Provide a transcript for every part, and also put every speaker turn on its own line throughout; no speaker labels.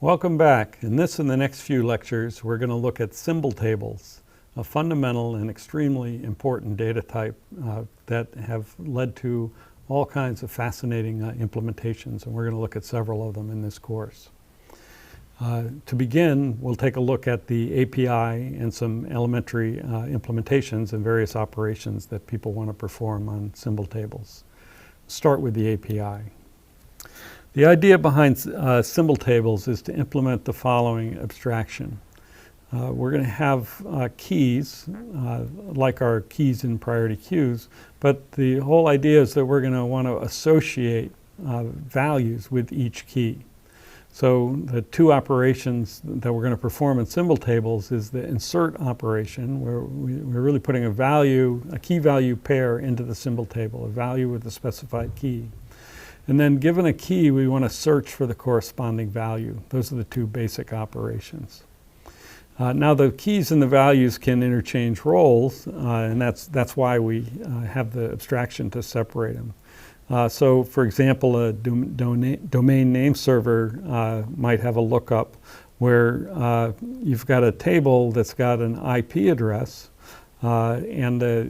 Welcome back. In this and the next few lectures, we're going to look at symbol tables, a fundamental and extremely important data type that have led to all kinds of fascinating implementations, and we're going to look at several of them in this course. To begin, we'll take a look at the API and some elementary implementations and various operations that people want to perform on symbol tables. Start with the API. The idea behind symbol tables is to implement the following abstraction. We're going to have keys, like our keys in priority queues, but the whole idea is that we're going to want to associate values with each key. So the two operations that we're going to perform in symbol tables is the insert operation, where we're really putting a key value pair into the symbol table, a value with a specified key. And then given a key, we want to search for the corresponding value. Those are the two basic operations. Now the keys and the values can interchange roles, and that's why we have the abstraction to separate them. So for example, a domain name server might have a lookup where you've got a table that's got an IP address and a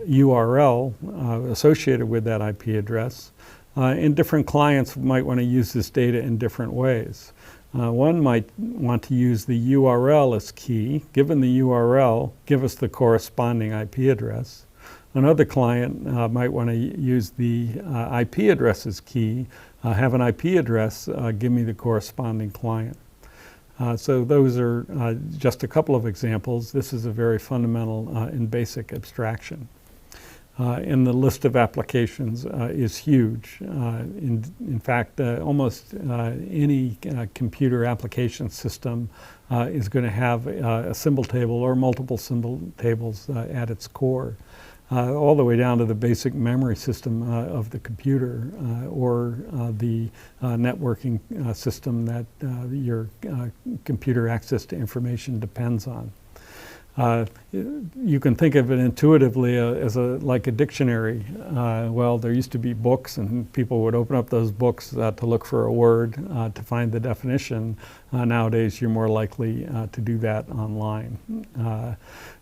URL associated with that IP address. And different clients might want to use this data in different ways. One might want to use the URL as key. Given the URL, give us the corresponding IP address. Another client might want to use the IP address as key, have an IP address, give me the corresponding client. So those are just a couple of examples. This is a very fundamental and basic abstraction. And the list of applications is huge. In fact, almost any computer application system is going to have a symbol table or multiple symbol tables at its core, all the way down to the basic memory system of the computer or the networking system that your computer access to information depends on. You can think of it intuitively as like a dictionary. Well, there used to be books, and people would open up those books to look for a word to find the definition. Nowadays, you're more likely to do that online.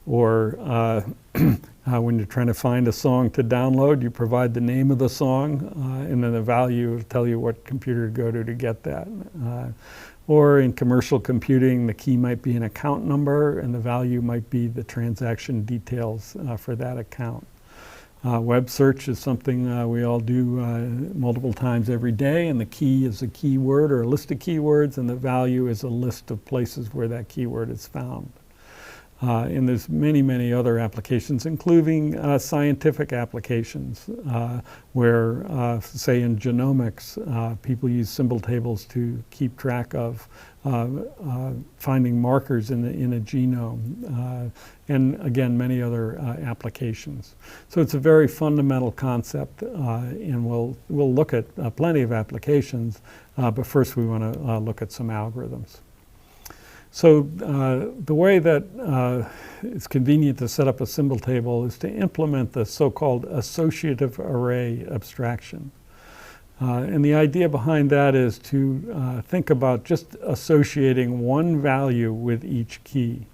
Or when you're trying to find a song to download, you provide the name of the song, and then the value will tell you what computer to go to get that. Or in commercial computing, the key might be an account number, and the value might be the transaction details for that account. Web search is something we all do multiple times every day, and the key is a keyword or a list of keywords, and the value is a list of places where that keyword is found. And there's many, many other applications, including scientific applications, where, say in genomics, people use symbol tables to keep track of finding markers in a genome, and again, many other applications. So it's a very fundamental concept, and we'll look at plenty of applications, but first we want to look at some algorithms. So the way that it's convenient to set up a symbol table is to implement the so-called associative array abstraction. And the idea behind that is to think about just associating one value with each key.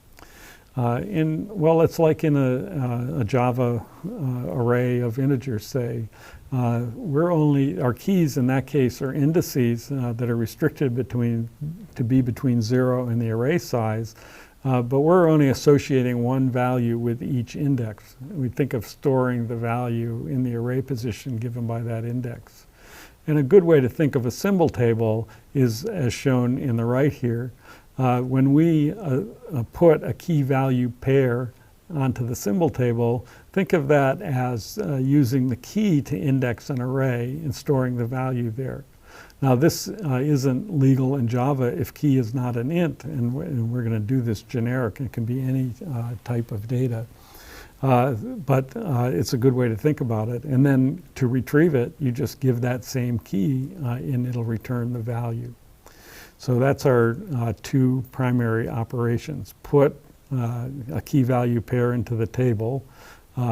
Well, it's like in a Java array of integers, say. Our keys in that case are indices that are restricted to be between 0 and the array size, but we're only associating one value with each index. We think of storing the value in the array position given by that index. And a good way to think of a symbol table is as shown in the right here. When we put a key value pair onto the symbol table, think of that as using the key to index an array and storing the value there. Now this isn't legal in Java if key is not an int, and we're going to do this generic. It can be any type of data. But it's a good way to think about it. And then to retrieve it, you just give that same key and it'll return the value. So that's our two primary operations. Put a key value pair into the table,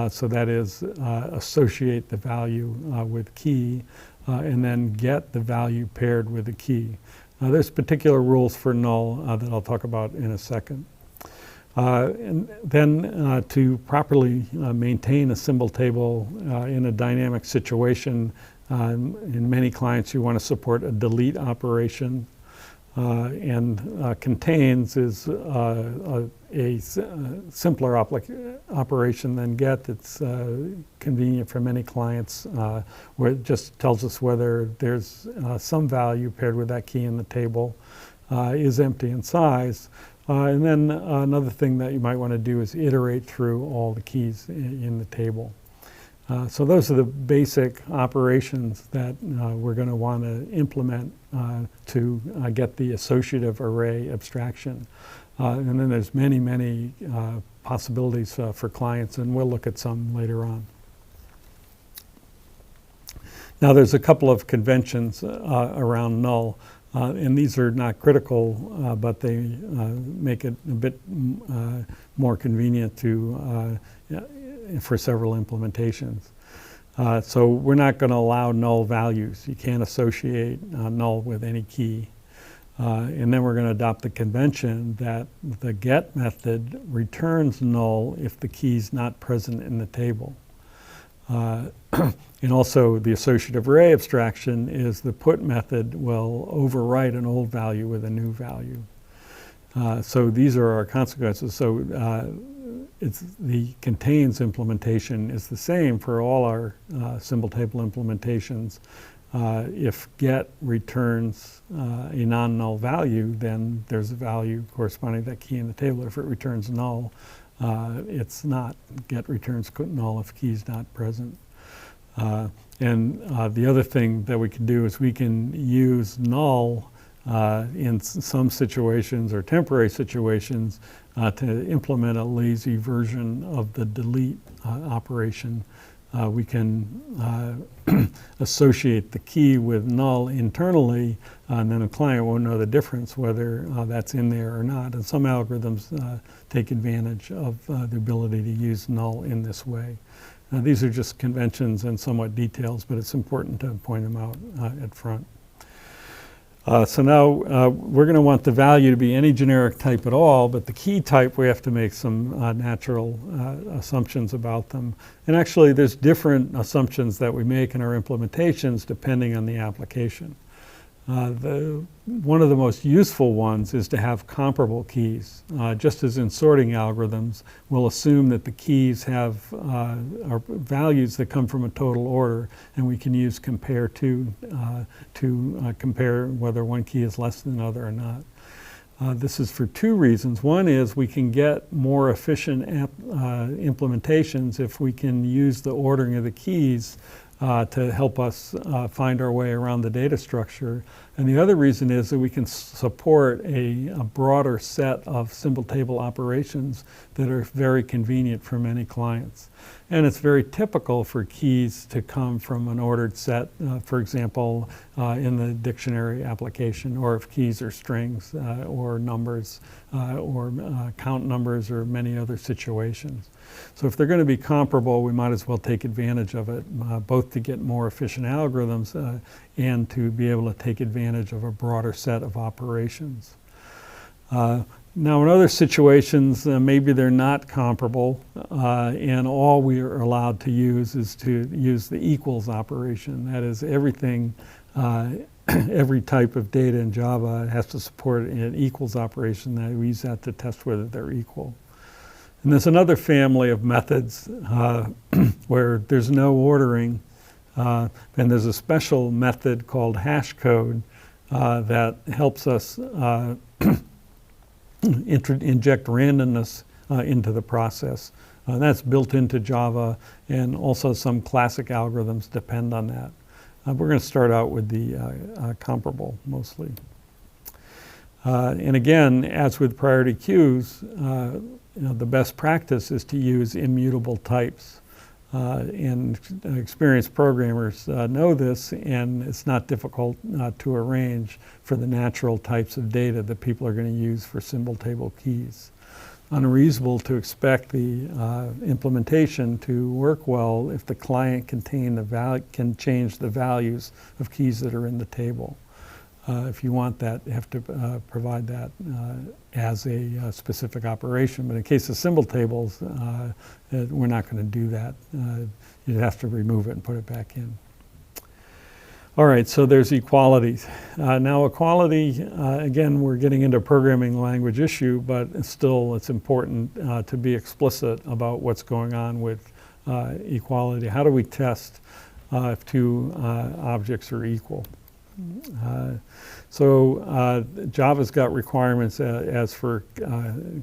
so that is associate the value with key, and then get the value paired with the key. There's particular rules for null that I'll talk about in a second. And then to properly maintain a symbol table in a dynamic situation, in many clients you want to support a delete operation, and contains is a simpler operation than get. It's convenient for many clients, where it just tells us whether there's some value paired with that key in the table, is empty in size. And then another thing that you might want to do is iterate through all the keys in the table. So those are the basic operations that we're going to want to implement to get the associative array abstraction. And then there's many possibilities for clients, and we'll look at some later on. Now there's a couple of conventions around null. And these are not critical, but they make it a bit more convenient for several implementations. So we're not going to allow null values. You can't associate null with any key. And then we're going to adopt the convention that the get method returns null if the key is not present in the table. And also the associative array abstraction is the put method will overwrite an old value with a new value. So these are our consequences. So it's the contains implementation is the same for all our symbol table implementations. If get returns a non-null value, then there's a value corresponding to that key in the table. If it returns null, it's not. Get returns null if key is not present. And the other thing that we can do is we can use null in some situations or temporary situations to implement a lazy version of the delete operation. We can associate the key with null internally, and then the client won't know the difference whether that's in there or not. And some algorithms take advantage of the ability to use null in this way. These are just conventions and somewhat details, but it's important to point them out at front. So now we're going to want the value to be any generic type at all, but the key type we have to make some natural assumptions about them. And actually there's different assumptions that we make in our implementations depending on the application. One of the most useful ones is to have comparable keys. Just as in sorting algorithms, we'll assume that the keys have are values that come from a total order, and we can use compare to compare whether one key is less than another or not. This is for two reasons. One is we can get more efficient implementations if we can use the ordering of the keys to help us find our way around the data structure. And the other reason is that we can support a broader set of symbol table operations that are very convenient for many clients. And it's very typical for keys to come from an ordered set, for example, in the dictionary application, or if keys are strings or numbers or count numbers or many other situations. So if they're going to be comparable, we might as well take advantage of it, both to get more efficient algorithms and to be able to take advantage of a broader set of operations. Now in other situations, maybe they're not comparable, and all we are allowed to use is to use the equals operation. That is, everything, every type of data in Java has to support an equals operation. That we use that to test whether they're equal. And there's another family of methods where there's no ordering, and there's a special method called hash code that helps us inject randomness into the process. That's built into Java, and also some classic algorithms depend on that. We're going to start out with the comparable mostly. And again, as with priority queues, the best practice is to use immutable types. And experienced programmers know this, and it's not difficult to arrange for the natural types of data that people are going to use for symbol table keys. Unreasonable to expect the implementation to work well if the client can change the values of keys that are in the table. If you want that, you have to provide that as a specific operation. But in case of symbol tables, we're not going to do that. You'd have to remove it and put it back in. All right, so there's equalities. Now equality, again, we're getting into a programming language issue, but still it's important to be explicit about what's going on with equality. How do we test if two objects are equal? Java's got requirements as for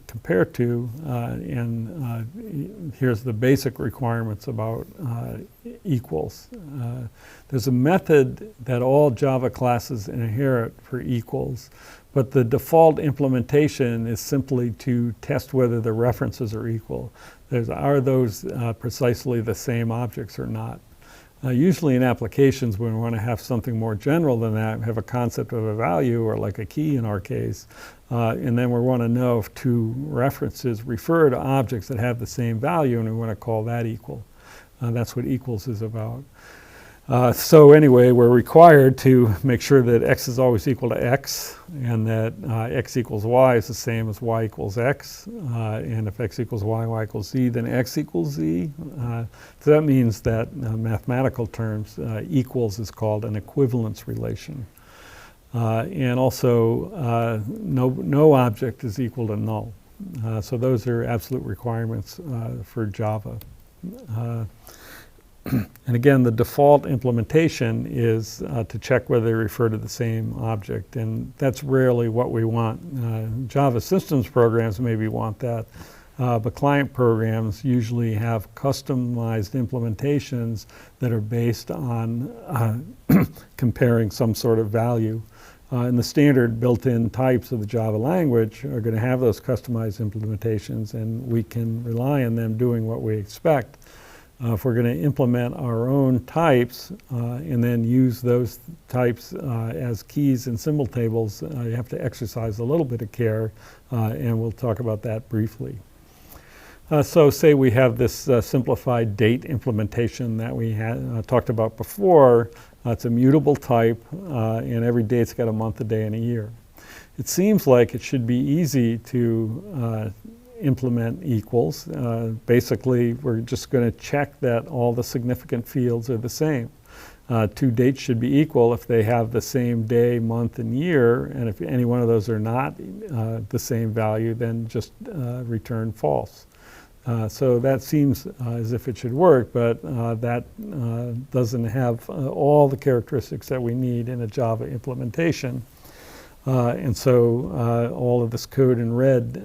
compare to, and here's the basic requirements about equals. There's a method that all Java classes inherit for equals, but the default implementation is simply to test whether the references are equal. Are those precisely the same objects or not? Usually in applications, when we want to have something more general than that, have a concept of a value, or like a key in our case, and then we want to know if two references refer to objects that have the same value, and we want to call that equal. That's what equals is about. So anyway, we're required to make sure that x is always equal to x, and that x equals y is the same as y equals x. And if x equals y, y equals z, then x equals z. So that means that in mathematical terms, equals is called an equivalence relation. And also, no object is equal to null. So those are absolute requirements for Java. And again, the default implementation is to check whether they refer to the same object, and that's rarely what we want. Java systems programs maybe want that, but client programs usually have customized implementations that are based on comparing some sort of value. And the standard built-in types of the Java language are going to have those customized implementations, and we can rely on them doing what we expect. If we're going to implement our own types and then use those types as keys in symbol tables, you have to exercise a little bit of care, and we'll talk about that briefly. So say we have this simplified date implementation that we had talked about before. It's a mutable type, and every date's got a month, a day, and a year. It seems like it should be easy to implement equals. Basically, we're just going to check that all the significant fields are the same. Two dates should be equal if they have the same day, month, and year, and if any one of those are not the same value, then just return false. So that seems as if it should work, but that doesn't have all the characteristics that we need in a Java implementation. And so all of this code in red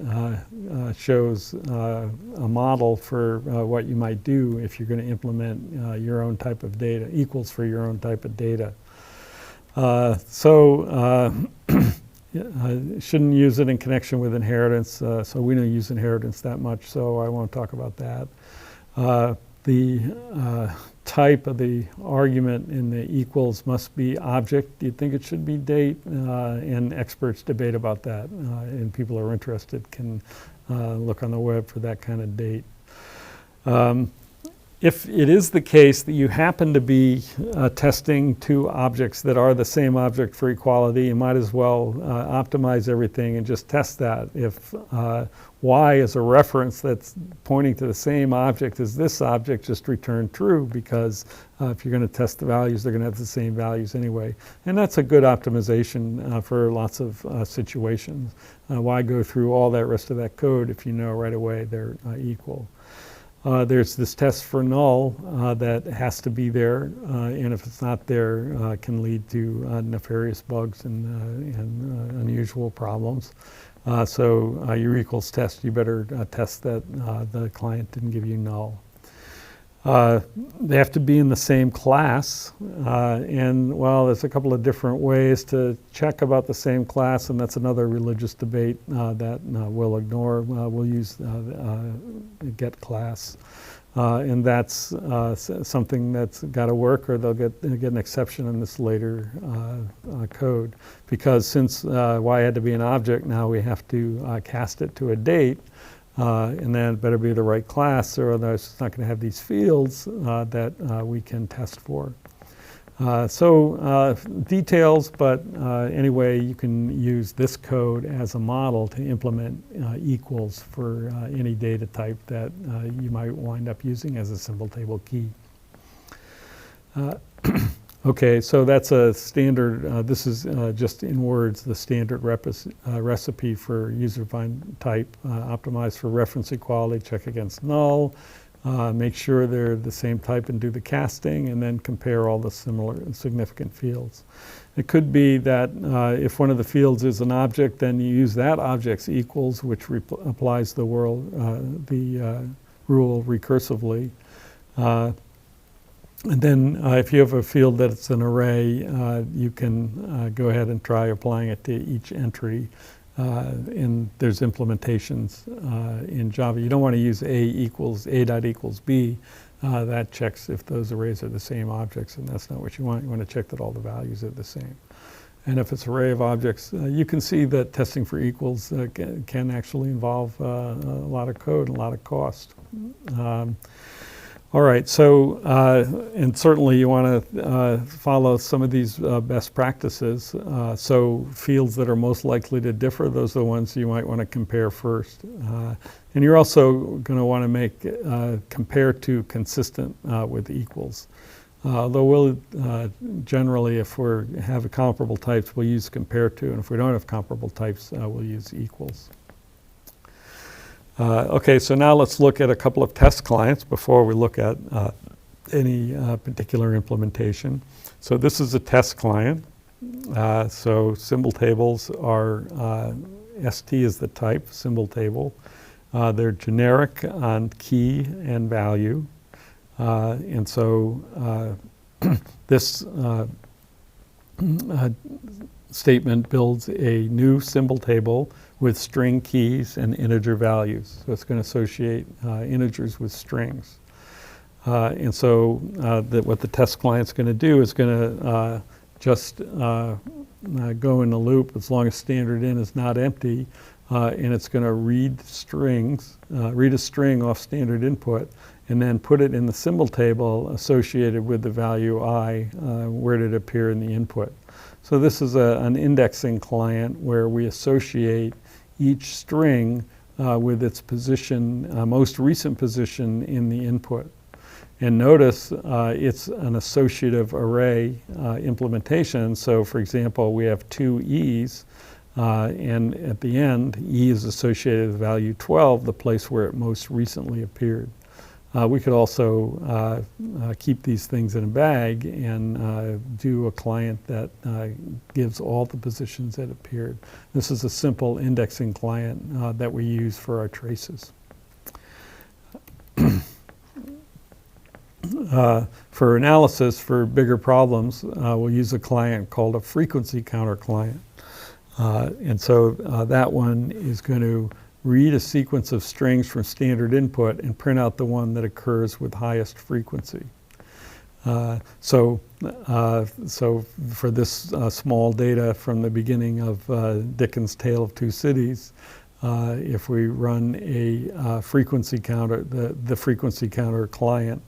shows a model for what you might do if you're going to implement your own type of data, equals for your own type of data. Shouldn't use it in connection with inheritance, so we don't use inheritance that much, so I won't talk about that. The type of the argument in the equals must be object. You'd think it should be date, and experts debate about that, and people who are interested can look on the web for that kind of date. If it is the case that you happen to be testing two objects that are the same object for equality, you might as well optimize everything and just test that. If y is a reference that's pointing to the same object as this object, just return true, because if you're going to test the values, they're going to have the same values anyway. And that's a good optimization for lots of situations. Why go through all that rest of that code if you know right away they're equal? There's this test for null that has to be there, and if it's not there, can lead to nefarious bugs and unusual problems. So your equals test, you better test that the client didn't give you null. They have to be in the same class, and well, there's a couple of different ways to check about the same class, and that's another religious debate that we'll ignore. We'll use get class, and that's something that's got to work, or they'll get an exception in this later code, because since y had to be an object, now we have to cast it to a date. And then it better be the right class, or otherwise it's not going to have these fields that we can test for. Details, but anyway, you can use this code as a model to implement equals for any data type that you might wind up using as a symbol table key. Okay, so that's a standard, this is just in words, the standard recipe for user-defined type, optimized for reference equality, check against null, make sure they're the same type and do the casting, and then compare all the similar and significant fields. It could be that if one of the fields is an object, then you use that object's equals, which applies the rule recursively. And then if you have a field that's an array, you can go ahead and try applying it to each entry. And there's implementations in Java. You don't want to use a dot equals b. That checks if those arrays are the same objects, and that's not what you want. You want to check that all the values are the same. And if it's an array of objects, you can see that testing for equals can actually involve a lot of code and a lot of cost. All right, so, and certainly you want to follow some of these best practices. So fields that are most likely to differ, those are the ones you might want to compare first. And you're also going to want to make compare to consistent with equals. Though we'll generally, if we have comparable types, we'll use compare to, and if we don't have comparable types, we'll use equals. Okay, so now let's look at a couple of test clients before we look at any particular implementation. So this is a test client. So symbol tables are, ST is the type, symbol table. They're generic on key and value. And so this statement builds a new symbol table with string keys and integer values. So it's going to associate integers with strings. And so what the test client's going to do is going to just go in a loop as long as standard in is not empty, and it's going to read strings, read a string off standard input, and then put it in the symbol table associated with the value I, where did it appear in the input. So this is an indexing client where we associate each string with its position, most recent position in the input. And notice it's an associative array implementation. So for example, we have two E's, and at the end, E is associated with value 12, the place where it most recently appeared. We could also keep these things in a bag and do a client that gives all the positions that appeared. This is a simple indexing client that we use for our traces. For analysis, for bigger problems, we'll use a client called a frequency counter client. And so that one is going to read a sequence of strings from standard input and print out the one that occurs with highest frequency. So for this small data from the beginning of Dickens' Tale of Two Cities, if we run a frequency counter, the frequency counter client,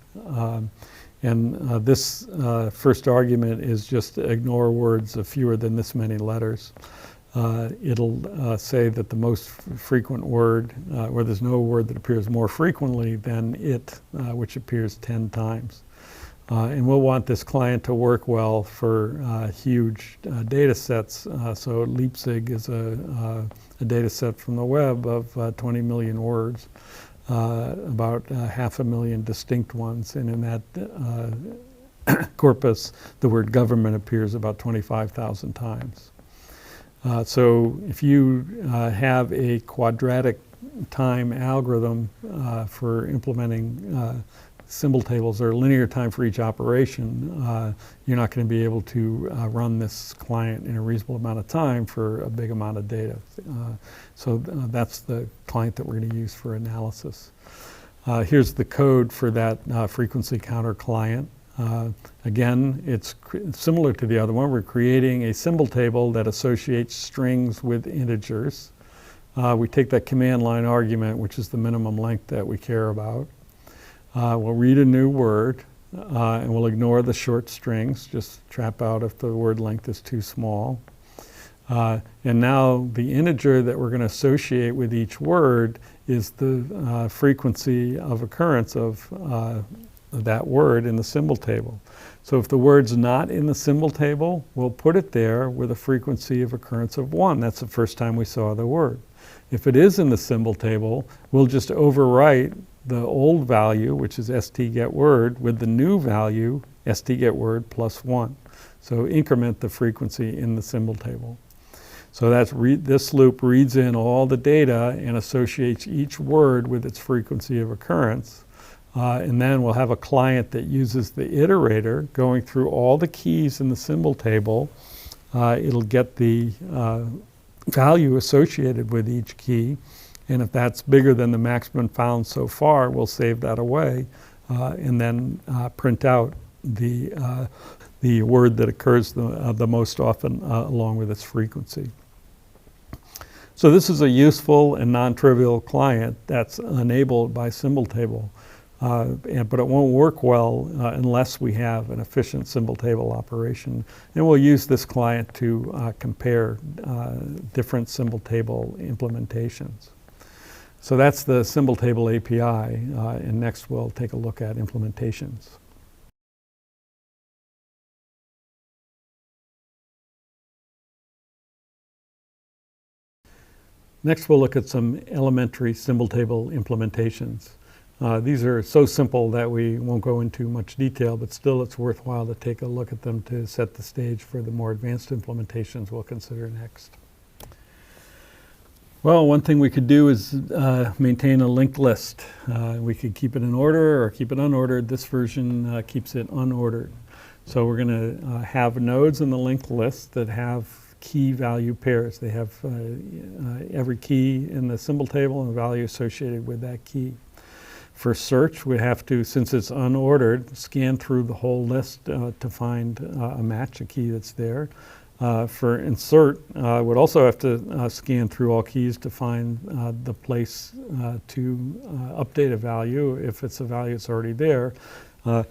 and this first argument is just ignore words of fewer than this many letters. It'll say that the most frequent word, where there's no word that appears more frequently than it, which appears 10 times. And we'll want this client to work well for huge data sets. So Leipzig is a data set from the web of 20 million words, about 500,000 distinct ones. And in that corpus, the word government appears about 25,000 times. So if you have a quadratic time algorithm for implementing symbol tables or linear time for each operation, you're not going to be able to run this client in a reasonable amount of time for a big amount of data. So that's the client that we're going to use for analysis. Here's the code for that frequency counter client. Again, it's similar to the other one. We're creating a symbol table that associates strings with integers. We take that command line argument, which is the minimum length that we care about. We'll read a new word. and we'll ignore the short strings, just trap out if the word length is too small. And now the integer that we're going to associate with each word is the frequency of occurrence of that word in the symbol table. So if the word's not in the symbol table, we'll put it there with a frequency of occurrence of 1. That's the first time we saw the word. If it is in the symbol table, we'll just overwrite the old value, which is stgetWord, with the new value, stgetWord plus 1. So increment the frequency in the symbol table. So that's this loop reads in all the data and associates each word with its frequency of occurrence. And then we'll have a client that uses the iterator going through all the keys in the symbol table. It'll get the value associated with each key. And if that's bigger than the maximum found so far, we'll save that away and then print out the word that occurs the most often along with its frequency. So this is a useful and non-trivial client that's enabled by symbol table. But it won't work well unless we have an efficient symbol table operation. And we'll use this client to compare different symbol table implementations. So that's the symbol table API, and next we'll take a look at implementations. Next we'll look at some elementary symbol table implementations. These are so simple that we won't go into much detail, but still it's worthwhile to take a look at them to set the stage for the more advanced implementations we'll consider next. Well, one thing we could do is maintain a linked list. We could keep it in order or keep it unordered. This version keeps it unordered. So we're going to have nodes in the linked list that have key value pairs. They have every key in the symbol table and the value associated with that key. For search, we have to, since it's unordered, scan through the whole list to find a match, a key that's there. For insert, we'd also have to scan through all keys to find the place to update a value if it's a value that's already there. And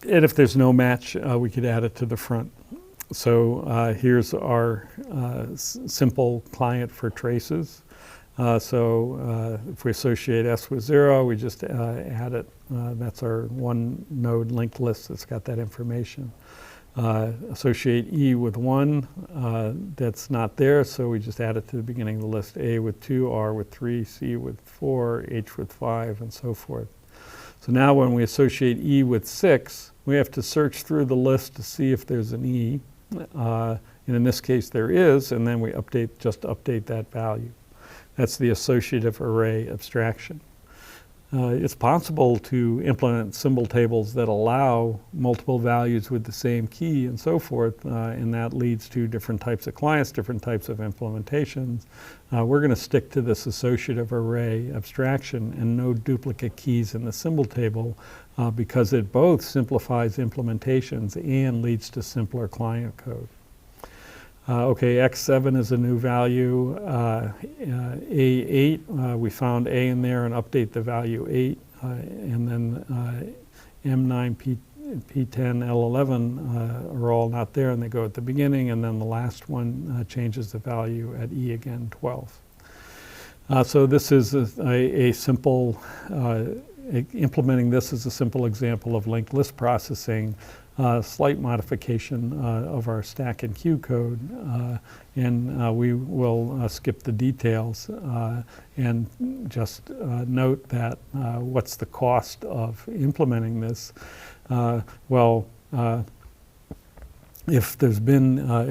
if there's no match, we could add it to the front. So here's our simple client for traces. So if we associate S with 0, we just add it. That's our one node linked list that's got that information. Associate E with 1, that's not there, so we just add it to the beginning of the list. A with 2, R with 3, C with 4, H with 5, and so forth. So now when we associate E with 6, we have to search through the list to see if there's an E. And in this case there is, and then we just update that value. That's the associative array abstraction. It's possible to implement symbol tables that allow multiple values with the same key and so forth, and that leads to different types of clients, different types of implementations. We're going to stick to this associative array abstraction and no duplicate keys in the symbol table because it both simplifies implementations and leads to simpler client code. Okay, X7 is a new value. A8, we found A in there and update the value 8. And then M9, P10, L11 are all not there and they go at the beginning. And then the last one changes the value at E again, 12. So this is a simple, implementing this is a simple example of linked list processing. Slight modification of our stack and queue code, and we will skip the details and just note that what's the cost of implementing this? If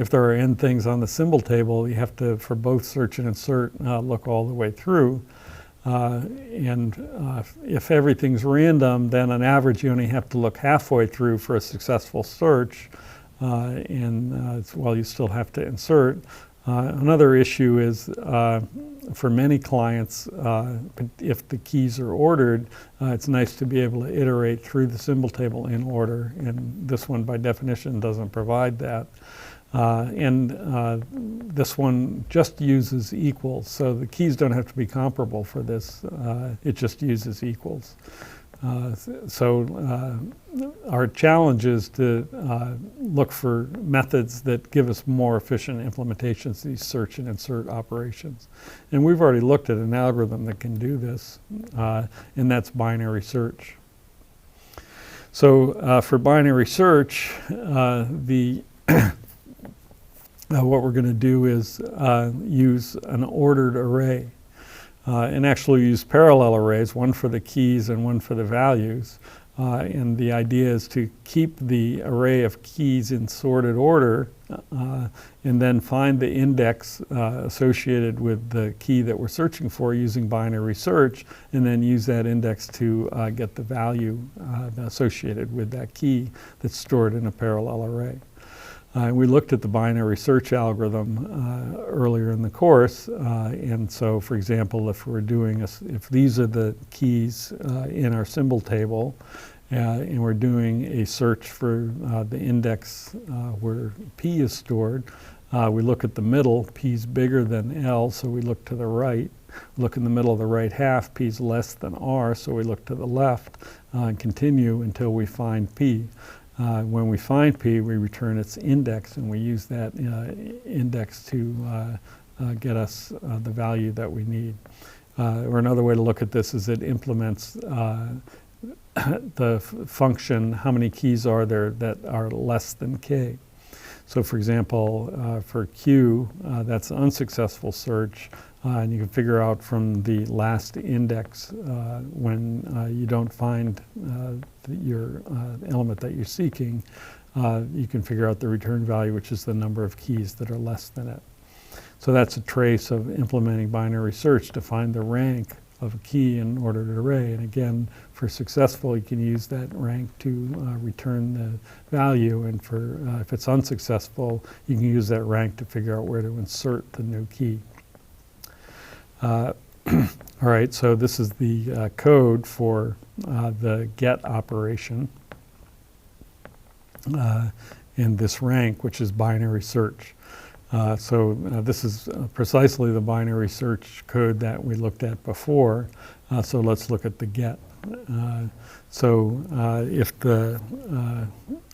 there are n things on the symbol table, you have to, for both search and insert, look all the way through. If everything's random, then on average you only have to look halfway through for a successful search, while you still have to insert. Another issue is for many clients, if the keys are ordered, it's nice to be able to iterate through the symbol table in order, and this one by definition doesn't provide that. This one just uses equals, so the keys don't have to be comparable for this. It just uses equals. Our challenge is to look for methods that give us more efficient implementations of these search and insert operations. And we've already looked at an algorithm that can do this, and that's binary search. So for binary search, what we're going to do is use an ordered array. And actually use parallel arrays, one for the keys and one for the values. And the idea is to keep the array of keys in sorted order and then find the index associated with the key that we're searching for using binary search, and then use that index to get the value associated with that key that's stored in a parallel array. We looked at the binary search algorithm earlier in the course, and so, for example, if we're doing if these are the keys in our symbol table, and we're doing a search for the index where P is stored, we look at the middle. P is bigger than L, so we look to the right. Look in the middle of the right half. P is less than R, so we look to the left and continue until we find P. When we find P, we return its index, and we use that index to get us the value that we need. Or another way to look at this is it implements the function, how many keys are there that are less than K. So for example, for Q, that's an unsuccessful search, and you can figure out from the last index when you don't find your element that you're seeking, you can figure out the return value, which is the number of keys that are less than it. So that's a trace of implementing binary search to find the rank of a key in an ordered array. And again, for successful, you can use that rank to return the value, and for if it's unsuccessful, you can use that rank to figure out where to insert the new key. All right, so this is the code for the get operation in this rank, which is binary search. This is precisely the binary search code that we looked at before. So let's look at the get. If the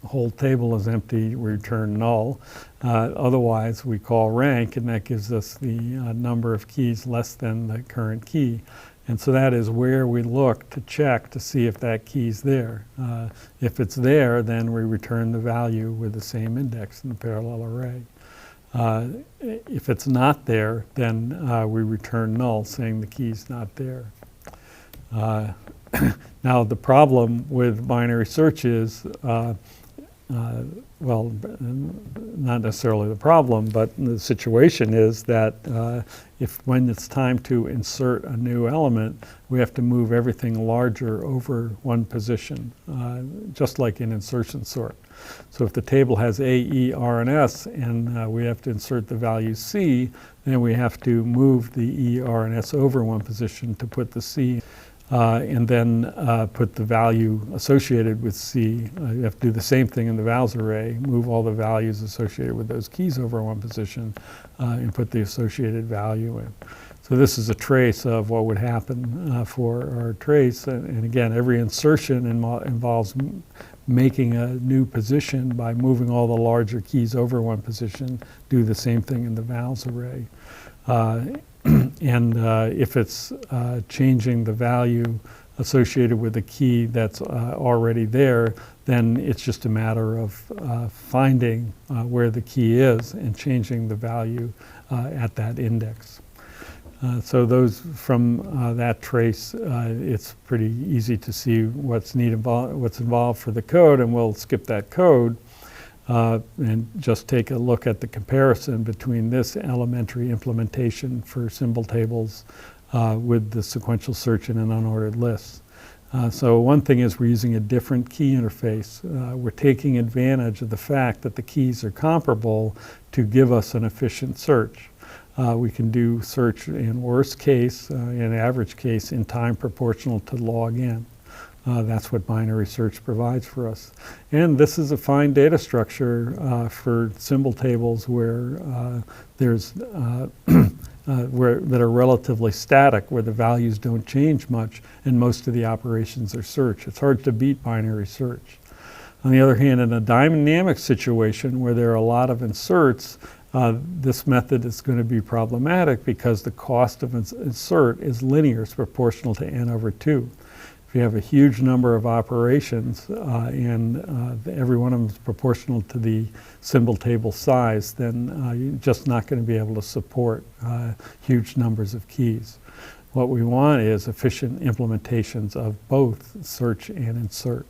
whole table is empty, we return null. Otherwise, we call rank, and that gives us the number of keys less than the current key. And so that is where we look to check to see if that key's there. If it's there, then we return the value with the same index in the parallel array. If it's not there, then we return null, saying the key's not there. Now, the problem with binary search is, well, not necessarily the problem, but the situation is that when it's time to insert a new element, we have to move everything larger over one position, just like in insertion sort. So if the table has A, E, R, and S, and we have to insert the value C, then we have to move the E, R, and S over one position to put the C, and then put the value associated with C. You have to do the same thing in the vals array, move all the values associated with those keys over one position, and put the associated value in. So this is a trace of what would happen for our trace. And again, every insertion involves making a new position by moving all the larger keys over one position. Do the same thing in the vals array. And if it's changing the value associated with the key that's already there, then it's just a matter of finding where the key is and changing the value at that index. So those from that trace, it's pretty easy to see what's involved for the code, and we'll skip that code and just take a look at the comparison between this elementary implementation for symbol tables with the sequential search in an unordered list. So one thing is we're using a different key interface. We're taking advantage of the fact that the keys are comparable to give us an efficient search. We can do search in worst case, in average case, in time proportional to log n. That's what binary search provides for us. And this is a fine data structure for symbol tables where there's that are relatively static, where the values don't change much, and most of the operations are search. It's hard to beat binary search. On the other hand, in a dynamic situation where there are a lot of inserts, this method is going to be problematic because the cost of insert is linear. It's proportional to n over 2. If you have a huge number of operations and every one of them is proportional to the symbol table size, then you're just not going to be able to support huge numbers of keys. What we want is efficient implementations of both search and insert.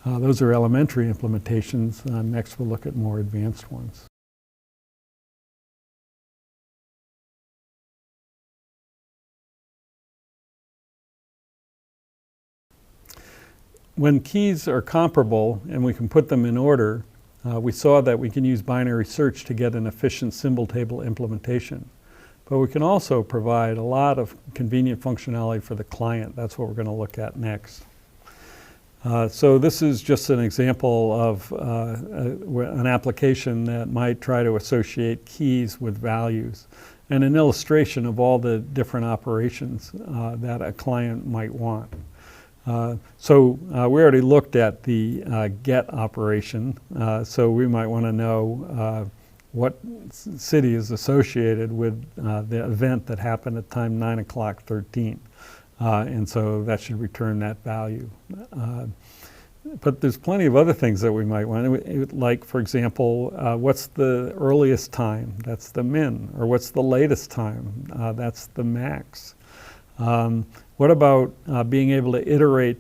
Those are elementary implementations. Next we'll look at more advanced ones. When keys are comparable and we can put them in order, we saw that we can use binary search to get an efficient symbol table implementation. But we can also provide a lot of convenient functionality for the client. That's what we're going to look at next. So this is just an example of an application that might try to associate keys with values, and an illustration of all the different operations that a client might want. So we already looked at the get operation, so we might want to know what city is associated with the event that happened at time 9:13. And so that should return that value. But there's plenty of other things that we might want. Like, for example, what's the earliest time? That's the min. Or what's the latest time? That's the max. What about being able to iterate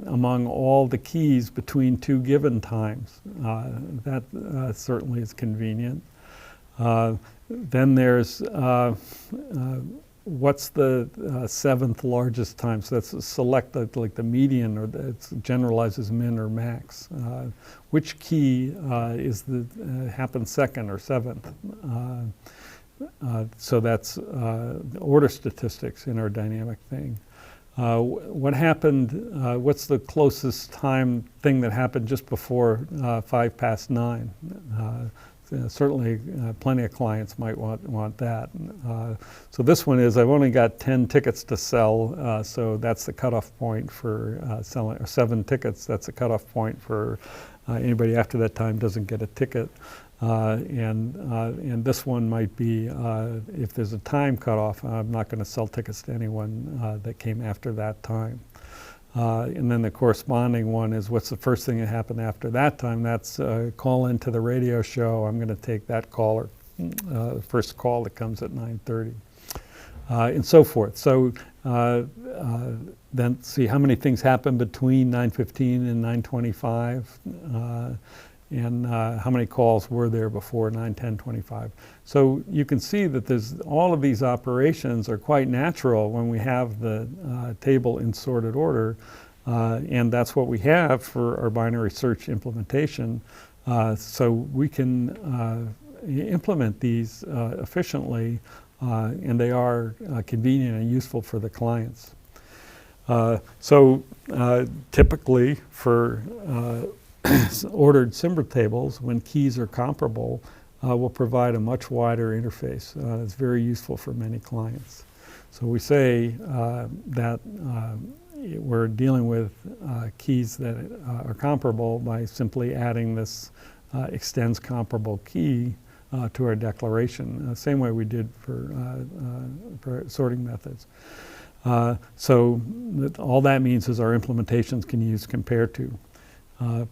among all the keys between two given times? That certainly is convenient. Then there's what's the seventh largest time? So that's select like the median, or it's generalized as min or max. Which key happens second or seventh? So that's order statistics in our dynamic thing. What happened, what's the closest time thing that happened just before 9:05? Certainly plenty of clients might want that. So this one is, I've only got 10 tickets to sell, so that's the cutoff point for selling, or 7 tickets, that's the cutoff point for anybody after that time doesn't get a ticket. And this one might be, if there's a time cutoff, I'm not going to sell tickets to anyone that came after that time. And then the corresponding one is, what's the first thing that happened after that time? That's call into the radio show. I'm going to take that caller, first call that comes at 9:30, and so forth. So then see how many things happen between 9:15 and 9:25. And how many calls were there before 9:10:25. So you can see that all of these operations are quite natural when we have the table in sorted order, and that's what we have for our binary search implementation. So we can implement these efficiently, and they are convenient and useful for the clients. So typically for ordered symbol tables, when keys are comparable, will provide a much wider interface. It's very useful for many clients. So we say that we're dealing with keys that are comparable by simply adding this extends comparable key to our declaration, same way we did for sorting methods. So all that means is our implementations can use compare to.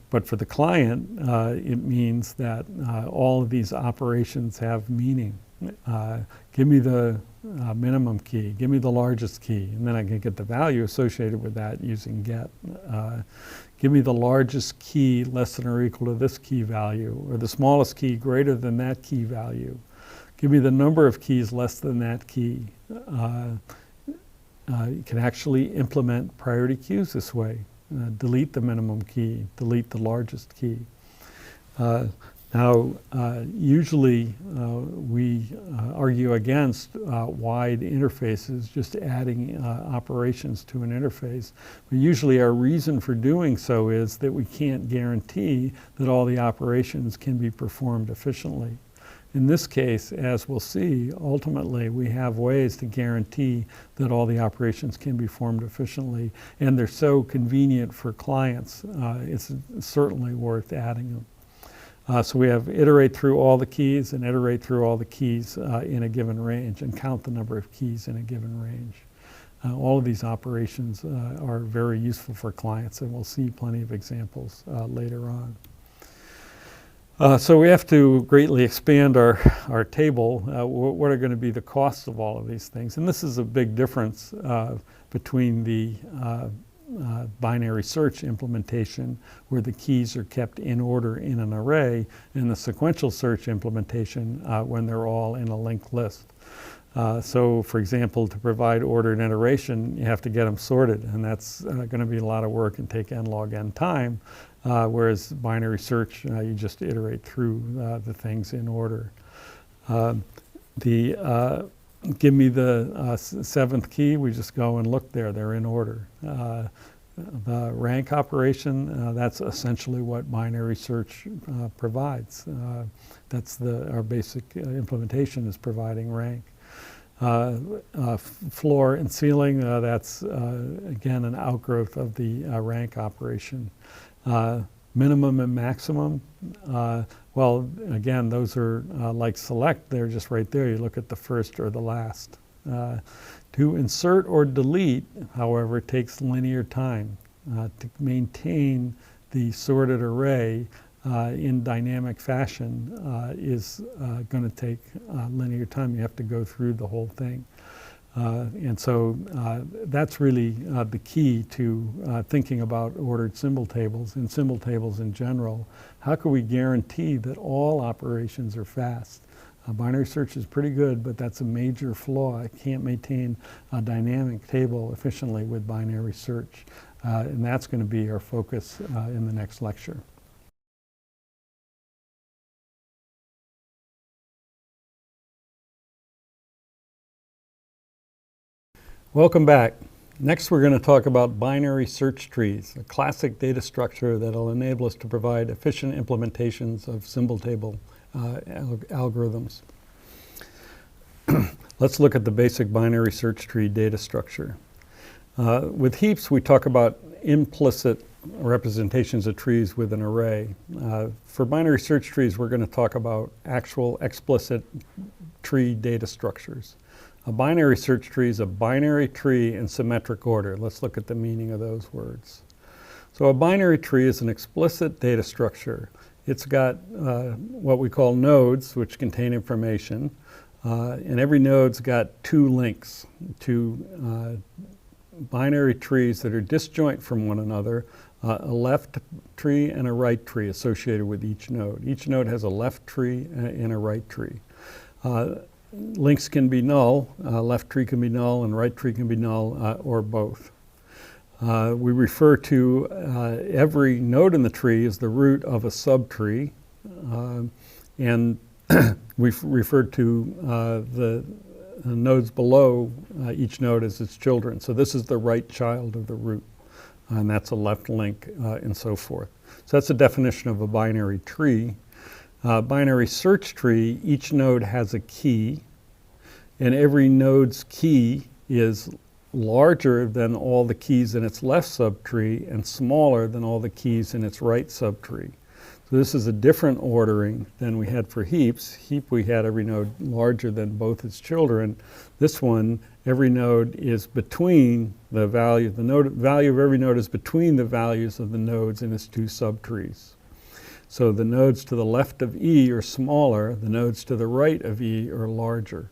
But for the client, it means that all of these operations have meaning. Give me the minimum key, give me the largest key, and then I can get the value associated with that using get. Give me the largest key less than or equal to this key value, or the smallest key greater than that key value. Give me the number of keys less than that key. You can actually implement priority queues this way. Delete the minimum key, delete the largest key. Now, usually we argue against wide interfaces, just adding operations to an interface. But usually our reason for doing so is that we can't guarantee that all the operations can be performed efficiently. In this case, as we'll see, ultimately we have ways to guarantee that all the operations can be performed efficiently, and they're so convenient for clients, it's certainly worth adding them. So we have iterate through all the keys and iterate through all the keys in a given range and count the number of keys in a given range. All of these operations are very useful for clients, and we'll see plenty of examples later on. So we have to greatly expand our table. What are going to be the costs of all of these things? And this is a big difference between the binary search implementation, where the keys are kept in order in an array, and the sequential search implementation when they're all in a linked list. So for example, to provide ordered iteration, you have to get them sorted, and that's going to be a lot of work and take n log n time, whereas binary search, you just iterate through the things in order. Give me the seventh key, we just go and look there, they're in order. The rank operation, that's essentially what binary search provides. That's our basic implementation, is providing rank. Floor and ceiling, that's again an outgrowth of the rank operation. Minimum and maximum, well, again, those are like select, they're just right there. You look at the first or the last. To insert or delete, however, takes linear time. To maintain the sorted array in dynamic fashion is going to take linear time. You have to go through the whole thing. And so that's really the key to thinking about ordered symbol tables and symbol tables in general. How can we guarantee that all operations are fast? Binary search is pretty good, but that's a major flaw. I can't maintain a dynamic table efficiently with binary search. And that's going to be our focus in the next lecture. Welcome back. Next, we're going to talk about binary search trees, a classic data structure that will enable us to provide efficient implementations of symbol table algorithms. Let's look at the basic binary search tree data structure. With heaps, we talk about implicit representations of trees with an array. For binary search trees, we're going to talk about actual explicit tree data structures. A binary search tree is a binary tree in symmetric order. Let's look at the meaning of those words. So a binary tree is an explicit data structure. It's got what we call nodes, which contain information, and every node's got two links to binary trees that are disjoint from one another, a left tree and a right tree associated with each node. Each node has a left tree and a right tree. Links can be null, left tree can be null, and right tree can be null, or both. We refer to every node in the tree as the root of a subtree, and we've referred to the nodes below each node as its children. So this is the right child of the root, and that's a left link, and so forth. So that's the definition of a binary tree. Binary search tree, each node has a key, and every node's key is larger than all the keys in its left subtree and smaller than all the keys in its right subtree. So this is a different ordering than we had for heaps. Heap, we had every node larger than both its children. This one, every node is between the value of every node is between the values of the nodes in its two subtrees. So the nodes to the left of E are smaller, the nodes to the right of E are larger.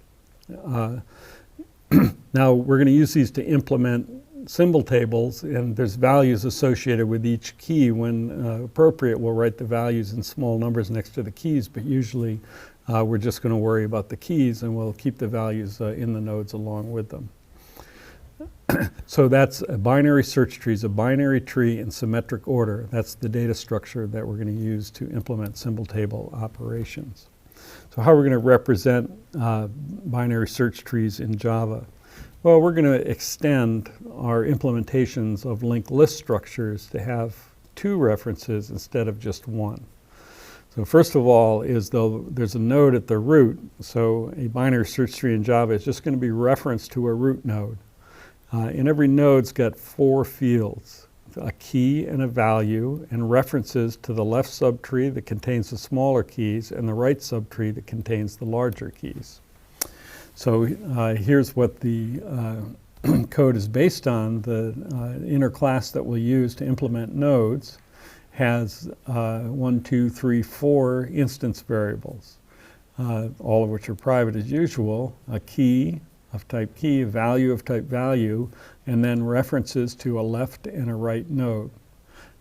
Now we're going to use these to implement symbol tables, and there's values associated with each key. When appropriate, we'll write the values in small numbers next to the keys, but usually we're just going to worry about the keys, and we'll keep the values in the nodes along with them. So that's a binary search tree, is a binary tree in symmetric order. That's the data structure that we're going to use to implement symbol table operations. So how are we going to represent binary search trees in Java? Well, we're going to extend our implementations of linked list structures to have two references instead of just one. So first of all is there's a node at the root, so a binary search tree in Java is just going to be referenced to a root node. And every node's got 4 fields, a key and a value, and references to the left subtree that contains the smaller keys and the right subtree that contains the larger keys. So here's what the code is based on. The inner class that we'll use to implement nodes has 1, 2, 3, 4 instance variables, all of which are private as usual, a key of type key, a value of type value, and then references to a left and a right node.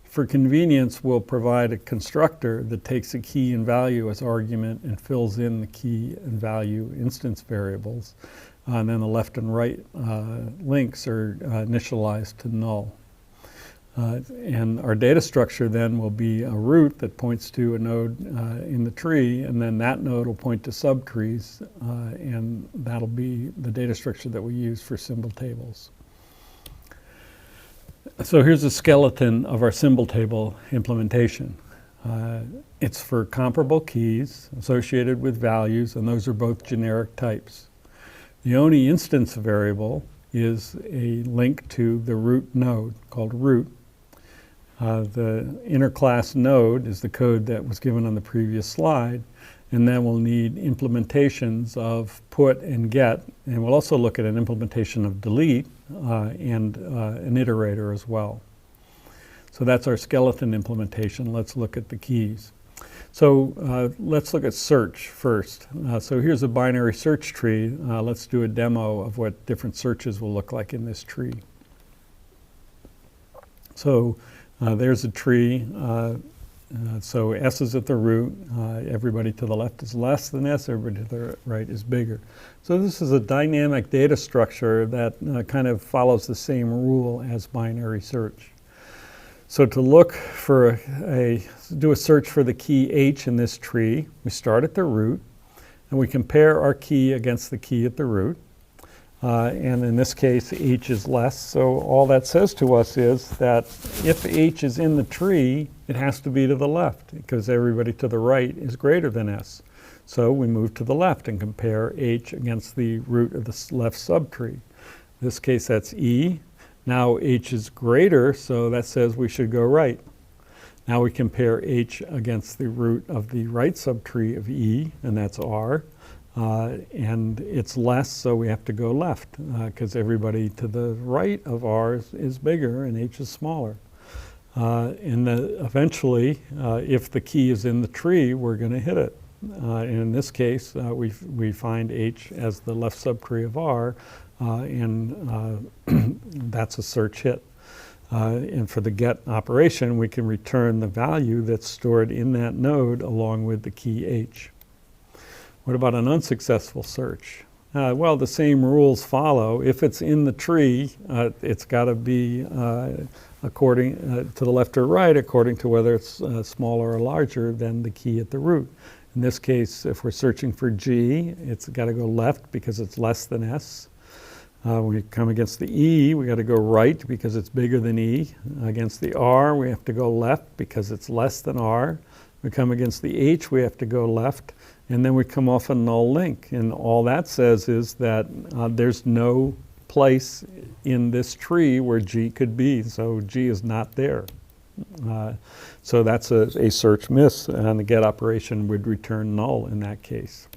For convenience, we'll provide a constructor that takes a key and value as argument and fills in the key and value instance variables. And then the left and right links are initialized to null. And our data structure then will be a root that points to a node in the tree, and then that node will point to subtrees, and that'll be the data structure that we use for symbol tables. So here's a skeleton of our symbol table implementation. It's for comparable keys associated with values, and those are both generic types. The only instance variable is a link to the root node called root. The inner class node is the code that was given on the previous slide, and then we'll need implementations of put and get, and we'll also look at an implementation of delete and an iterator as well. So that's our skeleton implementation. Let's look at the keys. So let's look at search first. So here's a binary search tree. Let's do a demo of what different searches will look like in this tree. So there's a tree. So S is at the root. Everybody to the left is less than S. Everybody to the right is bigger. So this is a dynamic data structure that kind of follows the same rule as binary search. So to look for do a search for the key H in this tree, we start at the root, and we compare our key against the key at the root. And in this case, H is less. So all that says to us is that if H is in the tree, it has to be to the left, because everybody to the right is greater than S. So we move to the left and compare H against the root of the left subtree. In this case, that's E. Now H is greater, so that says we should go right. Now we compare H against the root of the right subtree of E, and that's R. And it's less, so we have to go left, because everybody to the right of R is bigger and H is smaller. And eventually, if the key is in the tree, we're going to hit it. And in this case, we find H as the left subtree of R, and that's a search hit. And for the get operation, we can return the value that's stored in that node along with the key H. What about an unsuccessful search? Well, the same rules follow. If it's in the tree, it's got to be according to the left or right, according to whether it's smaller or larger than the key at the root. In this case, if we're searching for G, it's got to go left because it's less than S. When we come against the E, we got to go right because it's bigger than E. Against the R, we have to go left because it's less than R. We come against the H, we have to go left. And then we come off a null link. And all that says is that there's no place in this tree where G could be. So G is not there. So that's a search miss, and the get operation would return null in that case.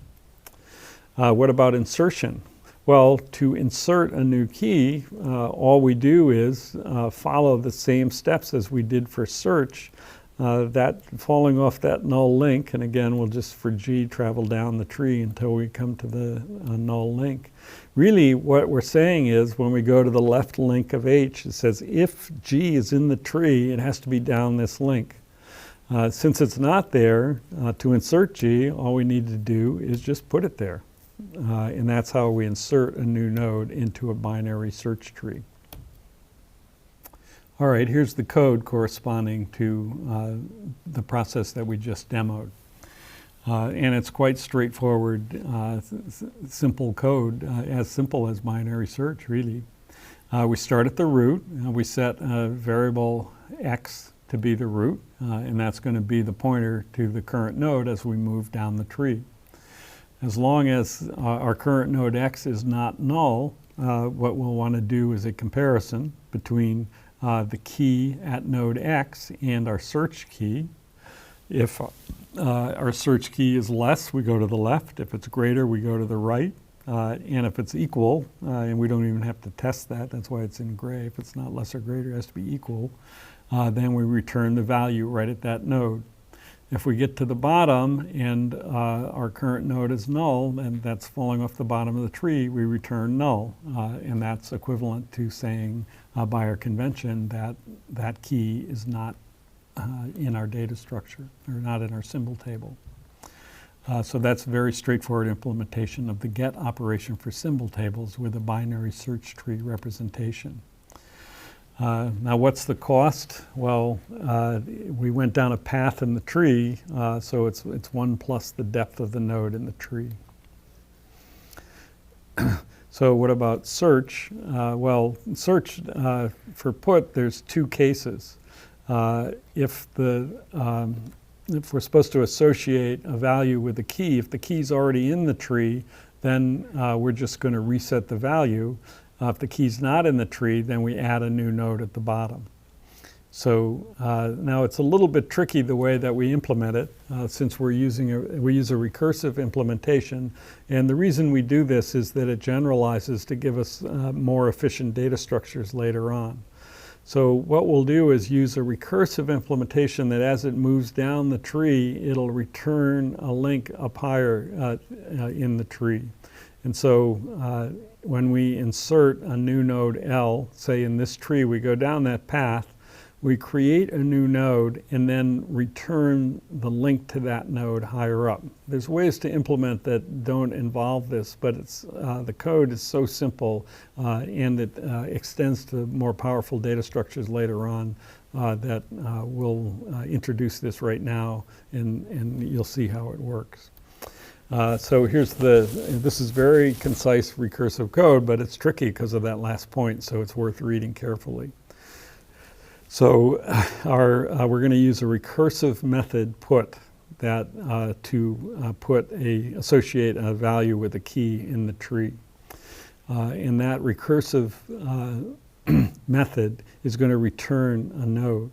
What about insertion? Well, to insert a new key, all we do is follow the same steps as we did for search. That falling off that null link, and again, we'll just for G travel down the tree until we come to the null link. Really, what we're saying is when we go to the left link of H, it says if G is in the tree, it has to be down this link. Since it's not there, to insert G, all we need to do is just put it there. And that's how we insert a new node into a binary search tree. All right, here's the code corresponding to the process that we just demoed. And it's quite straightforward, simple code, as simple as binary search, really. We start at the root. We set a variable x to be the root, and that's going to be the pointer to the current node as we move down the tree. As long as our current node x is not null, what we'll want to do is a comparison between the key at node x and our search key. If our search key is less, we go to the left. If it's greater, we go to the right. And if it's equal, and we don't even have to test that, that's why it's in gray. If it's not less or greater, it has to be equal. Then we return the value right at that node. If we get to the bottom and our current node is null, and that's falling off the bottom of the tree, we return null. And that's equivalent to saying by our convention that that key is not in our data structure, or not in our symbol table. So that's a very straightforward implementation of the get operation for symbol tables with a binary search tree representation. Now what's the cost? Well, we went down a path in the tree, so it's 1 plus the depth of the node in the tree. So what about search? Well, search for put, there's two cases. If we're supposed to associate a value with the key, if the key's already in the tree, then we're just going to reset the value. If the key's not in the tree, then we add a new node at the bottom. So now it's a little bit tricky the way that we implement it, since we use a recursive implementation. And the reason we do this is that it generalizes to give us more efficient data structures later on. So what we'll do is use a recursive implementation that as it moves down the tree, it'll return a link up higher in the tree. And so when we insert a new node L, say in this tree, we go down that path, we create a new node and then return the link to that node higher up. There's ways to implement that don't involve this, but it's, the code is so simple and it extends to more powerful data structures later on that we'll introduce this right now, and you'll see how it works. So here's this is very concise recursive code, but it's tricky because of that last point, so it's worth reading carefully. So we're going to use a recursive method put that to associate a value with a key in the tree. And that recursive method is going to return a node.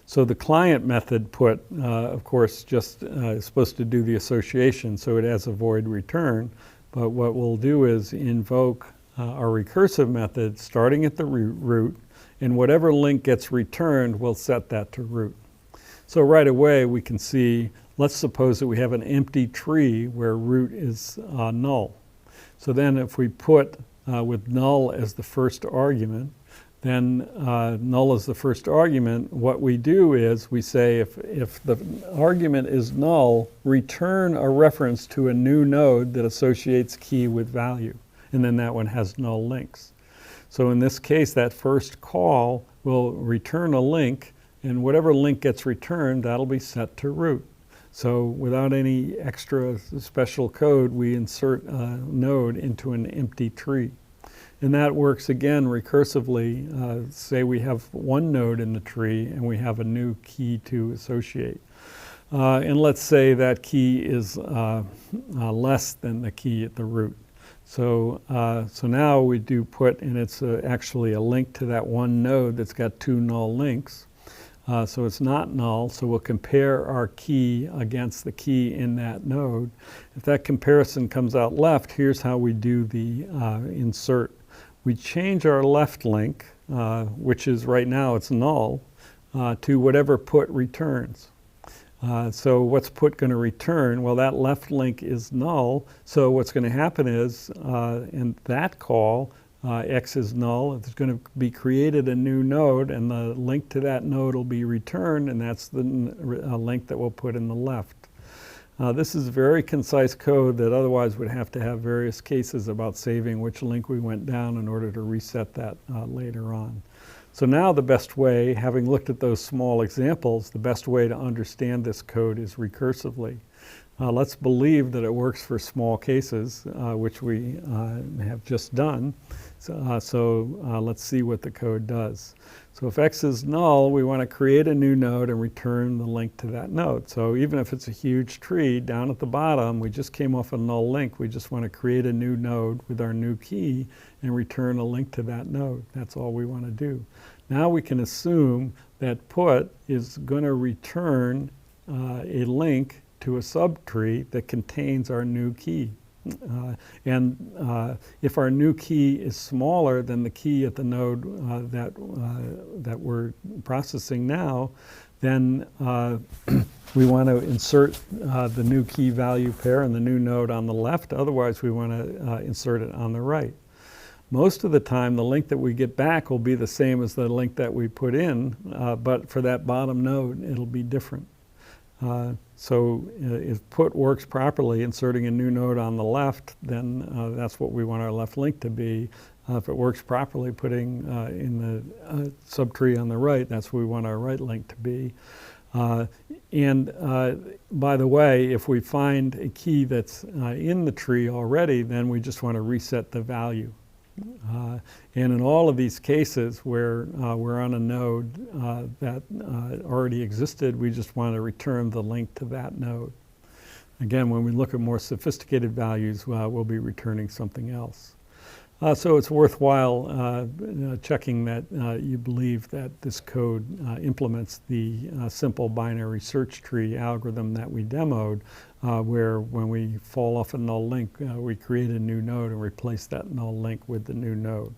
So the client method put, of course, just is supposed to do the association, so it has a void return. But what we'll do is invoke our recursive method starting at the root, and whatever link gets returned, we'll set that to root. So right away we can see, let's suppose that we have an empty tree where root is null. So then if we put with null as the first argument, then null is the first argument. What we do is we say if the argument is null, return a reference to a new node that associates key with value. And then that one has null links. So in this case, that first call will return a link, and whatever link gets returned, that'll be set to root. So without any extra special code, we insert a node into an empty tree. And that works again recursively. Say we have one node in the tree and we have a new key to associate. And let's say that key is less than the key at the root. So now we do put, and it's actually a link to that one node that's got two null links. So it's not null, so we'll compare our key against the key in that node. If that comparison comes out left, here's how we do the insert. We change our left link, which is right now it's null, to whatever put returns. So what's put going to return? Well, that left link is null, so what's going to happen is in that call, x is null, it's going to be created a new node, and the link to that node will be returned, and that's the link that we'll put in the left. This is very concise code that otherwise would have to have various cases about saving which link we went down in order to reset that later on. So now the best way, having looked at those small examples, the best way to understand this code is recursively. Let's believe that it works for small cases, which we have just done. So let's see what the code does. So if x is null, we want to create a new node and return the link to that node. So even if it's a huge tree, down at the bottom, we just came off a null link. We just want to create a new node with our new key and return a link to that node. That's all we want to do. Now we can assume that put is going to return a link to a subtree that contains our new key. If our new key is smaller than the key at the node that we're processing now, then we want to insert the new key value pair in the new node on the left. Otherwise, we want to insert it on the right. Most of the time, the link that we get back will be the same as the link that we put in, but for that bottom node, it'll be different. So if put works properly, inserting a new node on the left, then that's what we want our left link to be. If it works properly, putting in the subtree on the right, that's what we want our right link to be. By the way, if we find a key that's in the tree already, then we just want to reset the value. And in all of these cases where we're on a node that already existed, we just want to return the link to that node. Again, when we look at more sophisticated values, we'll be returning something else. So it's worthwhile checking that you believe that this code implements the simple binary search tree algorithm that we demoed, where when we fall off a null link, we create a new node and replace that null link with the new node.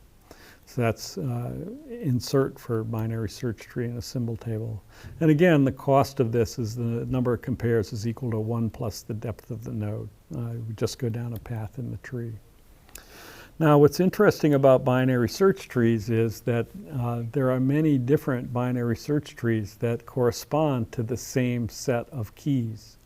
So that's insert for binary search tree in a symbol table. And again, the cost of this is the number of compares is equal to 1 plus the depth of the node. We just go down a path in the tree. Now, what's interesting about binary search trees is that there are many different binary search trees that correspond to the same set of keys.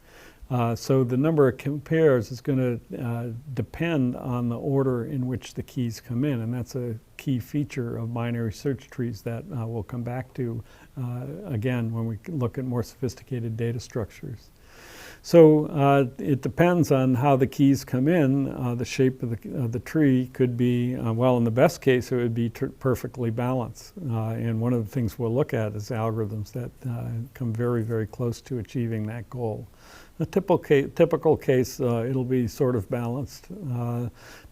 So the number of compares is going to depend on the order in which the keys come in, and that's a key feature of binary search trees that we'll come back to again when we look at more sophisticated data structures. So it depends on how the keys come in. The shape of the tree could be, well, in the best case, it would be perfectly balanced. And one of the things we'll look at is algorithms that come very, very close to achieving that goal. A typical case, it'll be sort of balanced.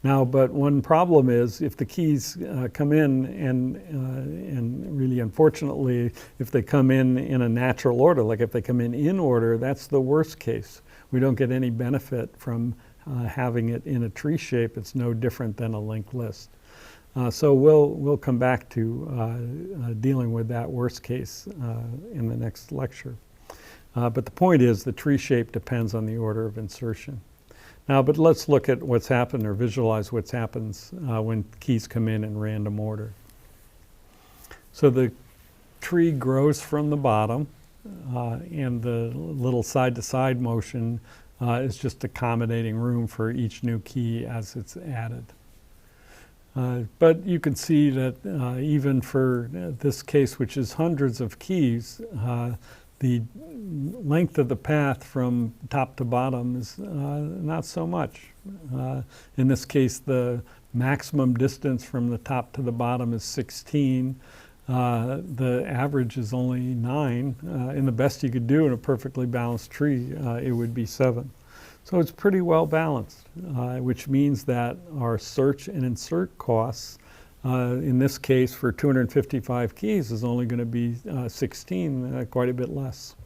Now, but one problem is if the keys come in and really unfortunately, if they come in a natural order, like if they come in order, that's the worst case. We don't get any benefit from having it in a tree shape. It's no different than a linked list. So we'll come back to dealing with that worst case in the next lecture. But the point is the tree shape depends on the order of insertion. Now, but let's look at what's happened or visualize what happens when keys come in random order. So the tree grows from the bottom and the little side-to-side motion is just accommodating room for each new key as it's added. But you can see that even for this case, which is hundreds of keys, the length of the path from top to bottom is not so much. In this case, the maximum distance from the top to the bottom is 16. The average is only 9. And the best you could do in a perfectly balanced tree, it would be 7. So it's pretty well balanced, which means that our search and insert costs in this case, for 255 keys, is only going to be 16, quite a bit less.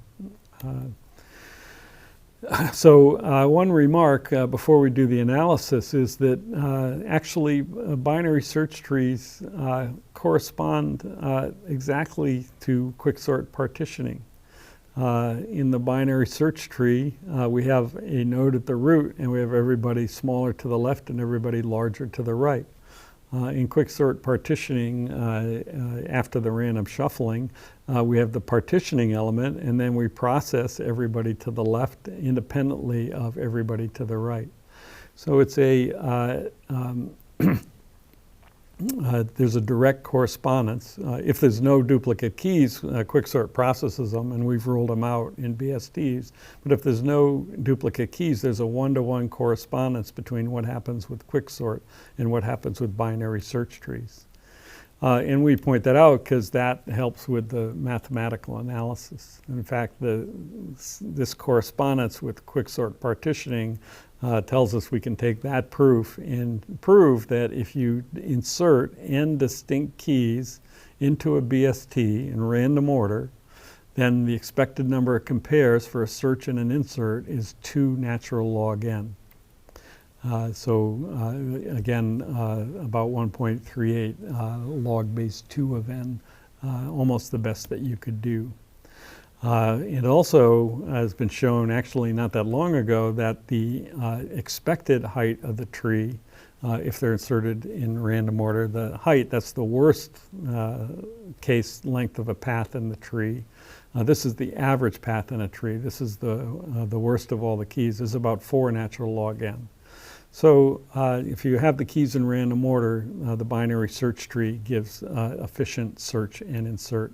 So one remark before we do the analysis is that actually binary search trees correspond exactly to quicksort partitioning. In the binary search tree, we have a node at the root, and we have everybody smaller to the left and everybody larger to the right. In quicksort partitioning, after the random shuffling, we have the partitioning element, and then we process everybody to the left independently of everybody to the right. So it's a there's a direct correspondence. If there's no duplicate keys, Quicksort processes them, and we've ruled them out in BSDs. But if there's no duplicate keys, there's a one-to-one correspondence between what happens with Quicksort and what happens with binary search trees. And we point that out because that helps with the mathematical analysis. In fact, this correspondence with Quicksort partitioning tells us we can take that proof and prove that if you insert n distinct keys into a BST in random order, then the expected number of compares for a search and an insert is 2 natural log n. Again, about 1.38 log base 2 of n, almost the best that you could do. It also has been shown, actually not that long ago, that the expected height of the tree, if they're inserted in random order, the height, that's the worst case length of a path in the tree. This is the average path in a tree. This is the worst of all the keys. This is about 4 natural log n. So if you have the keys in random order, the binary search tree gives efficient search and insert.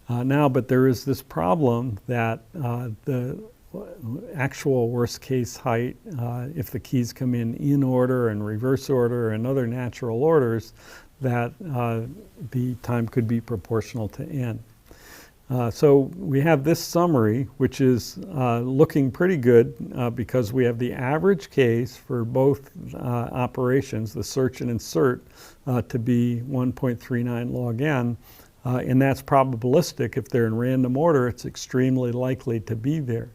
But there is this problem that the actual worst case height, if the keys come in order and reverse order and other natural orders, that the time could be proportional to n. So we have this summary, which is looking pretty good because we have the average case for both operations, the search and insert, to be 1.39 log n. And that's probabilistic. If they're in random order, it's extremely likely to be there.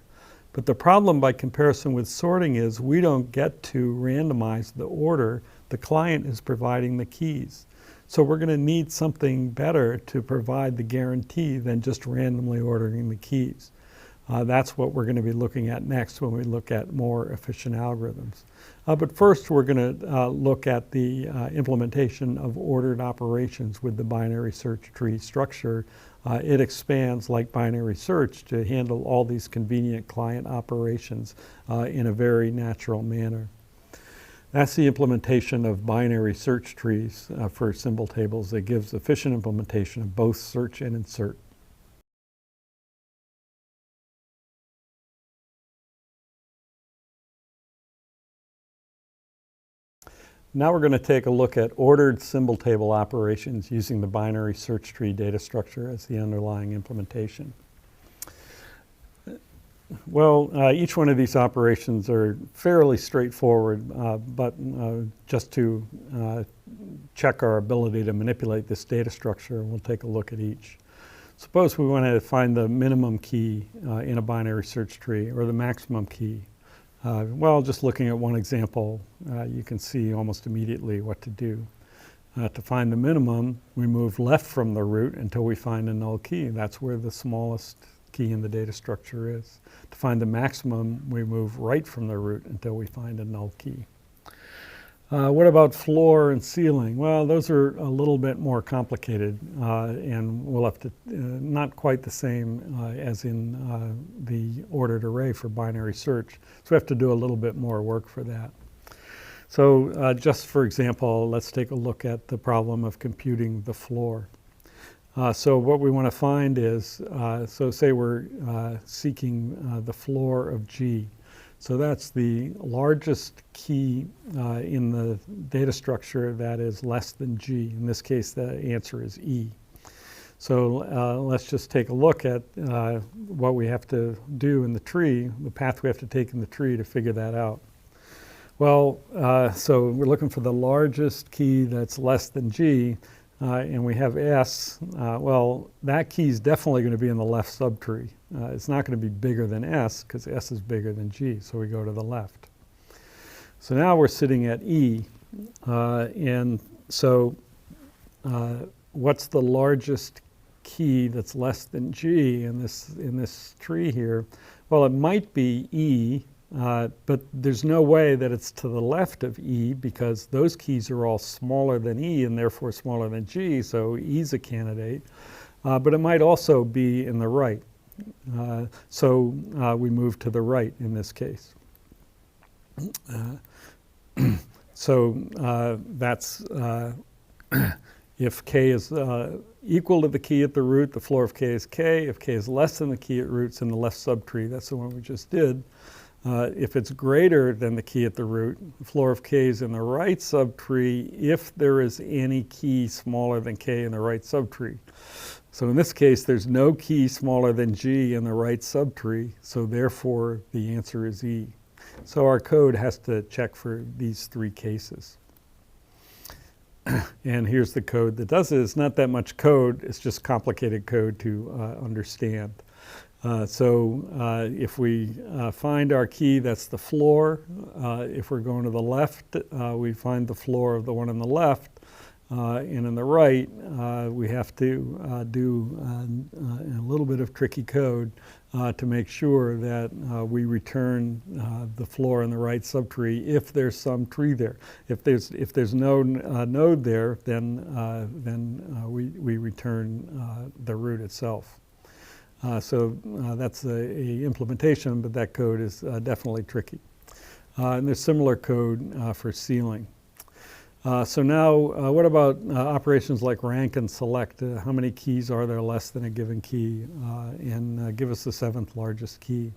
But the problem by comparison with sorting is we don't get to randomize the order. The client is providing the keys. So we're going to need something better to provide the guarantee than just randomly ordering the keys. That's what we're going to be looking at next when we look at more efficient algorithms. But first, we're going to look at the implementation of ordered operations with the binary search tree structure. It expands, like binary search, to handle all these convenient client operations in a very natural manner. That's the implementation of binary search trees for symbol tables that gives efficient implementation of both search and insert. Now we're going to take a look at ordered symbol table operations using the binary search tree data structure as the underlying implementation. Well, each one of these operations are fairly straightforward, but just to check our ability to manipulate this data structure, we'll take a look at each. Suppose we want to find the minimum key in a binary search tree, or the maximum key. Well, just looking at one example, you can see almost immediately what to do. To find the minimum, we move left from the root until we find a null key. That's where the smallest key in the data structure is. To find the maximum, we move right from the root until we find a null key. What about floor and ceiling? Well, those are a little bit more complicated, and we'll have to, not quite the same as in the ordered array for binary search. So we have to do a little bit more work for that. So just for example, let's take a look at the problem of computing the floor. So what we want to find is, so say we're seeking the floor of G. So that's the largest key in the data structure that is less than G. In this case, the answer is E. So let's just take a look at what we have to do in the tree, the path we have to take in the tree to figure that out. Well, so we're looking for the largest key that's less than G, and we have S. Well, that key is definitely going to be in the left subtree. It's not going to be bigger than S because S is bigger than G, so we go to the left. So now we're sitting at E, and so what's the largest key that's less than G in this tree here? Well, it might be E, but there's no way that it's to the left of E because those keys are all smaller than E and therefore smaller than G, so E's a candidate. But it might also be in the right. So we move to the right in this case. So that's If k is equal to the key at the root, the floor of k is k. If k is less than the key at root, it's in the left subtree. That's the one we just did. If it's greater than the key at the root, the floor of k is in the right subtree if there is any key smaller than k in the right subtree. So in this case, there's no key smaller than g in the right subtree, so therefore the answer is E. So our code has to check for these three cases. And here's the code that does it. It's not that much code, it's just complicated code to understand. If we find our key, that's the floor. If we're going to the left, we find the floor of the one on the left. And on the right, we have to do a little bit of tricky code to make sure that we return the floor in the right subtree if there's some tree there. If there's no node there, then we return the root itself. That's a implementation, but that code is definitely tricky. And there's similar code for ceiling. So now, what about operations like rank and select? How many keys are there less than a given key? And give us the seventh largest key.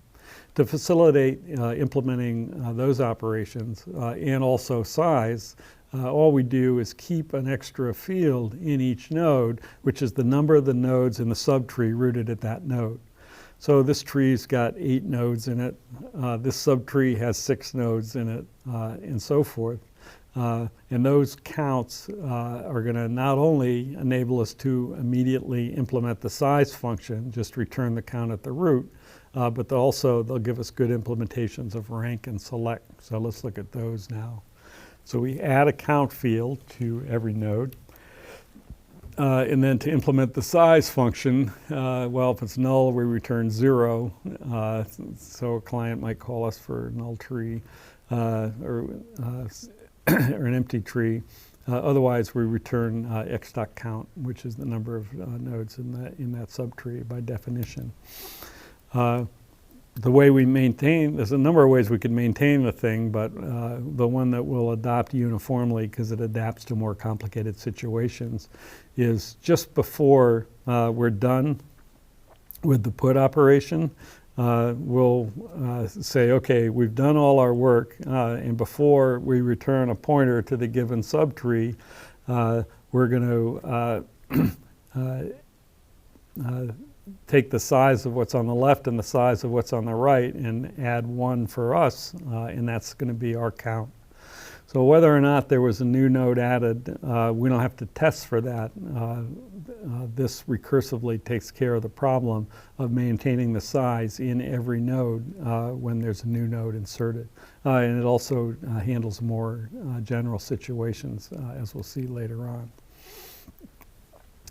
To facilitate implementing those operations and also size, all we do is keep an extra field in each node, which is the number of the nodes in the subtree rooted at that node. So this tree's got 8 nodes in it. This subtree has 6 nodes in it, and so forth. And those counts are going to not only enable us to immediately implement the size function, just return the count at the root, but also they'll give us good implementations of rank and select. So let's look at those now. So we add a count field to every node. And then to implement the size function, well, if it's null, we return 0. So a client might call us for a null tree or an empty tree. Otherwise, we return x.count, which is the number of nodes in that subtree by definition. The way we maintain, there's a number of ways we could maintain the thing, but the one that we'll adopt uniformly because it adapts to more complicated situations is just before we're done with the put operation, we'll say, okay, we've done all our work, and before we return a pointer to the given subtree, we're going to take the size of what's on the left and the size of what's on the right and add 1 for us, and that's going to be our count. So whether or not there was a new node added, we don't have to test for that. This recursively takes care of the problem of maintaining the size in every node when there's a new node inserted. And it also handles more general situations, as we'll see later on.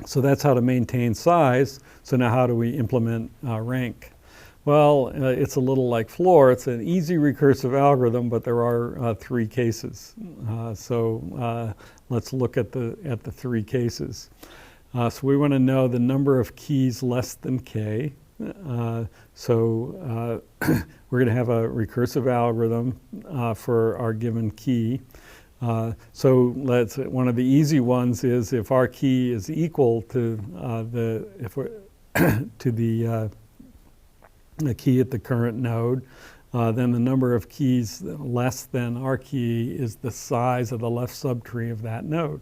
So that's how to maintain size. So now how do we implement rank? Well, it's a little like floor. It's an easy recursive algorithm, but there are 3 cases. Let's look at the 3 cases. So we want to know the number of keys less than k. We're going to have a recursive algorithm for our given key. One of the easy ones is if our key is equal to the key at the current node, then the number of keys less than our key is the size of the left subtree of that node.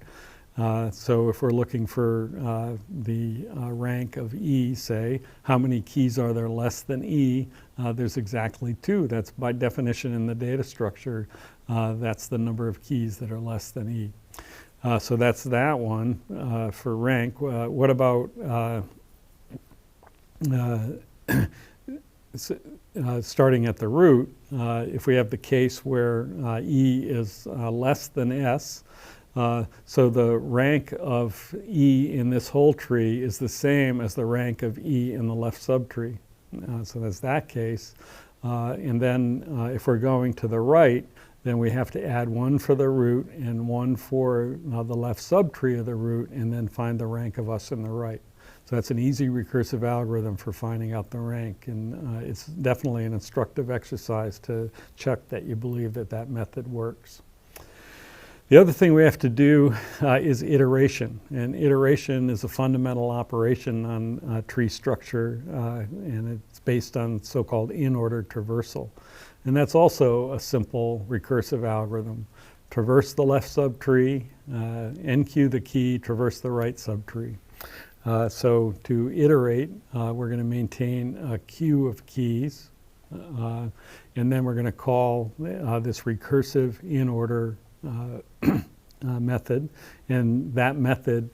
So if we're looking for the rank of E, say, how many keys are there less than E? There's exactly 2. That's by definition in the data structure. That's the number of keys that are less than E. So that's that one for rank. What about starting at the root? If we have the case where E is less than S, so the rank of E in this whole tree is the same as the rank of E in the left subtree. So that's that case. And then if we're going to the right, then we have to add 1 for the root and 1 for the left subtree of the root, and then find the rank of us in the right. So that's an easy recursive algorithm for finding out the rank, and it's definitely an instructive exercise to check that you believe that that method works. The other thing we have to do is iteration. And iteration is a fundamental operation on tree structure, and it's based on so-called in-order traversal. And that's also a simple recursive algorithm. Traverse the left subtree, enqueue the key, traverse the right subtree. So to iterate, we're going to maintain a queue of keys, and then we're going to call this recursive in-order method, and that method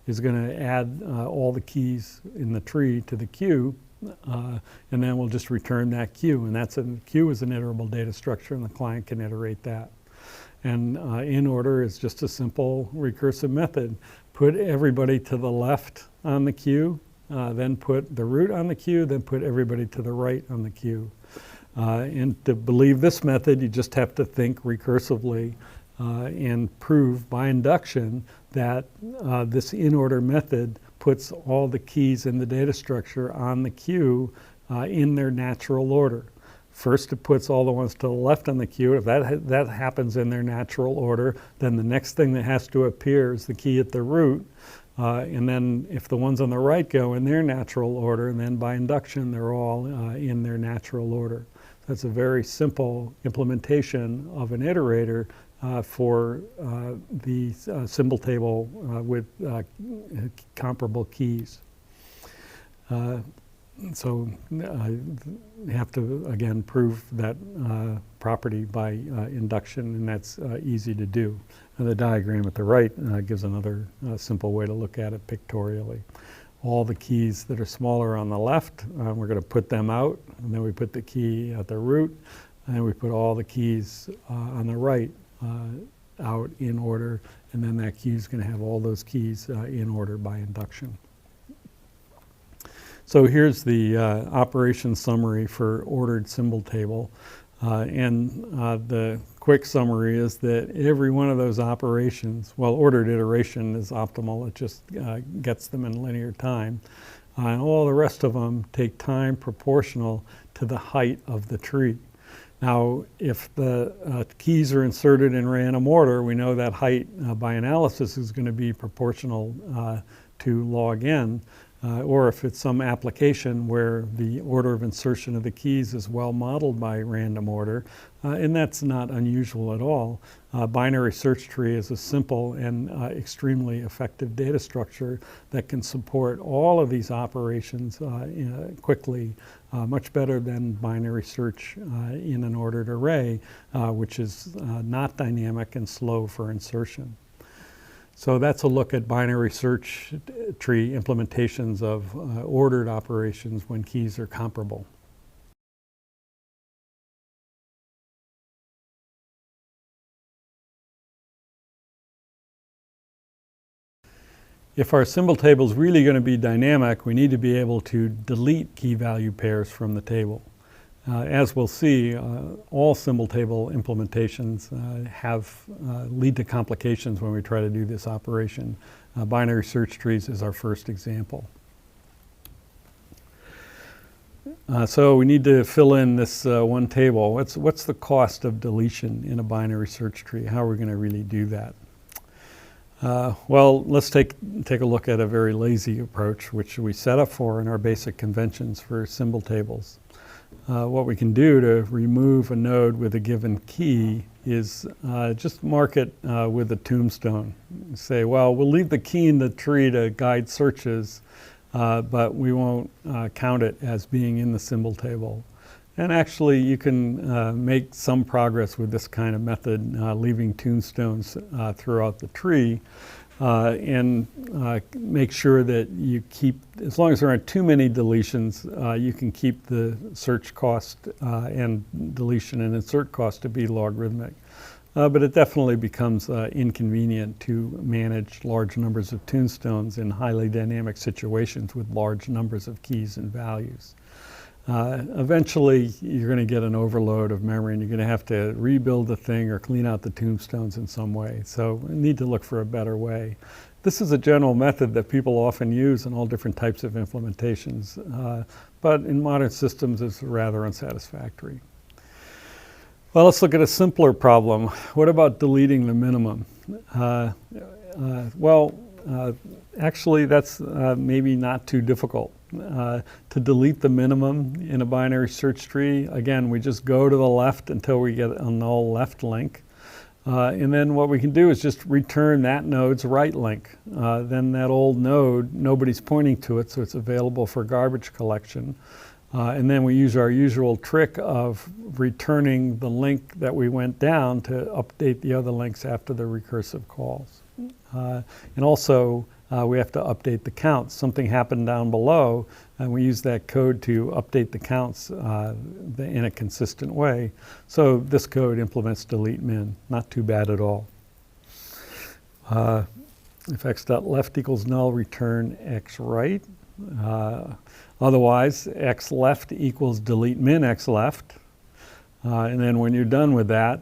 is going to add all the keys in the tree to the queue, and then we'll just return that queue, and that's a queue is an iterable data structure, and the client can iterate that. And in order is just a simple recursive method. Put everybody to the left on the queue, then put the root on the queue, then put everybody to the right on the queue. And to believe this method, you just have to think recursively and prove by induction that this in-order method puts all the keys in the data structure on the queue in their natural order. First, it puts all the ones to the left on the queue. If that happens in their natural order, then the next thing that has to appear is the key at the root. And then if the ones on the right go in their natural order, and then by induction, they're all in their natural order. That's a very simple implementation of an iterator for the symbol table with comparable keys. So you have to, again, prove that property by induction, and that's easy to do. And the diagram at the right gives another simple way to look at it pictorially. All the keys that are smaller on the left, we're going to put them out, and then we put the key at the root, and we put all the keys on the right out in order, and then that key is going to have all those keys in order by induction. So here's the operation summary for ordered symbol table. And the quick summary is that every one of those operations, well, ordered iteration is optimal. It just gets them in linear time. And all the rest of them take time proportional to the height of the tree. Now, if the keys are inserted in random order, we know that height by analysis is going to be proportional to log n. Or if it's some application where the order of insertion of the keys is well modeled by random order, and that's not unusual at all. Binary search tree is a simple and extremely effective data structure that can support all of these operations quickly, much better than binary search in an ordered array, which is not dynamic and slow for insertion. So that's a look at binary search tree implementations of ordered operations when keys are comparable. If our symbol table is really going to be dynamic, we need to be able to delete key value pairs from the table. As we'll see, all symbol table implementations lead to complications when we try to do this operation. Binary search trees is our first example. So we need to fill in this one table. What's the cost of deletion in a binary search tree? How are we going to really do that? Well, let's take a look at a very lazy approach, which we set up for in our basic conventions for symbol tables. What we can do to remove a node with a given key is just mark it with a tombstone. Say, well, we'll leave the key in the tree to guide searches, but we won't count it as being in the symbol table. And actually, you can make some progress with this kind of method, leaving tombstones throughout the tree. And make sure that you keep, as long as there aren't too many deletions, you can keep the search cost and deletion and insert cost to be logarithmic. But it definitely becomes inconvenient to manage large numbers of tombstones in highly dynamic situations with large numbers of keys and values. Eventually, you're going to get an overload of memory, and you're going to have to rebuild the thing or clean out the tombstones in some way. So we need to look for a better way. This is a general method that people often use in all different types of implementations, but in modern systems it's rather unsatisfactory. Well, let's look at a simpler problem. What about deleting the minimum? Actually, that's maybe not too difficult. To delete the minimum in a binary search tree, again, we just go to the left until we get a null left link. And then what we can do is just return that node's right link. Then that old node, nobody's pointing to it, so it's available for garbage collection. And then we use our usual trick of returning the link that we went down to update the other links after the recursive calls. And also, we have to update the counts. Something happened down below, and we use that code to update the counts in a consistent way. So this code implements delete min. Not too bad at all. If x.left equals null, return x right. Otherwise, x left equals delete min x left. And then when you're done with that,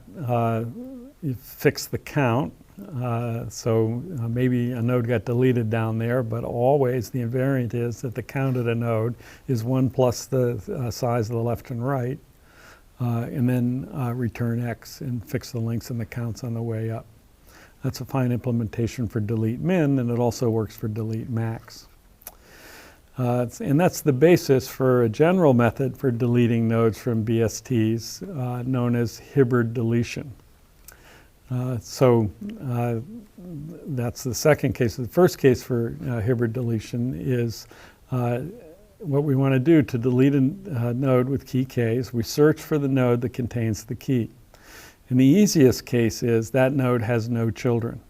you fix the count. Maybe a node got deleted down there, but always the invariant is that the count of the node is 1 plus the size of the left and right, and then return x and fix the links and the counts on the way up. That's a fine implementation for delete min, and it also works for delete max. And that's the basis for a general method for deleting nodes from BSTs known as hybrid deletion. That's the second case. The first case for hybrid deletion is what we want to do to delete a node with key k is we search for the node that contains the key. And the easiest case is that node has no children.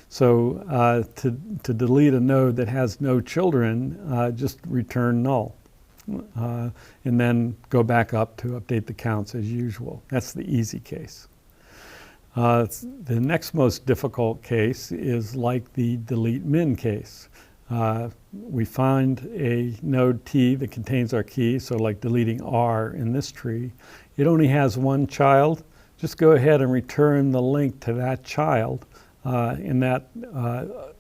So to delete a node that has no children, just return null. And then go back up to update the counts as usual. That's the easy case. The next most difficult case is like the delete min case. We find a node T that contains our key, so like deleting R in this tree. It only has one child. Just go ahead and return the link to that child, and that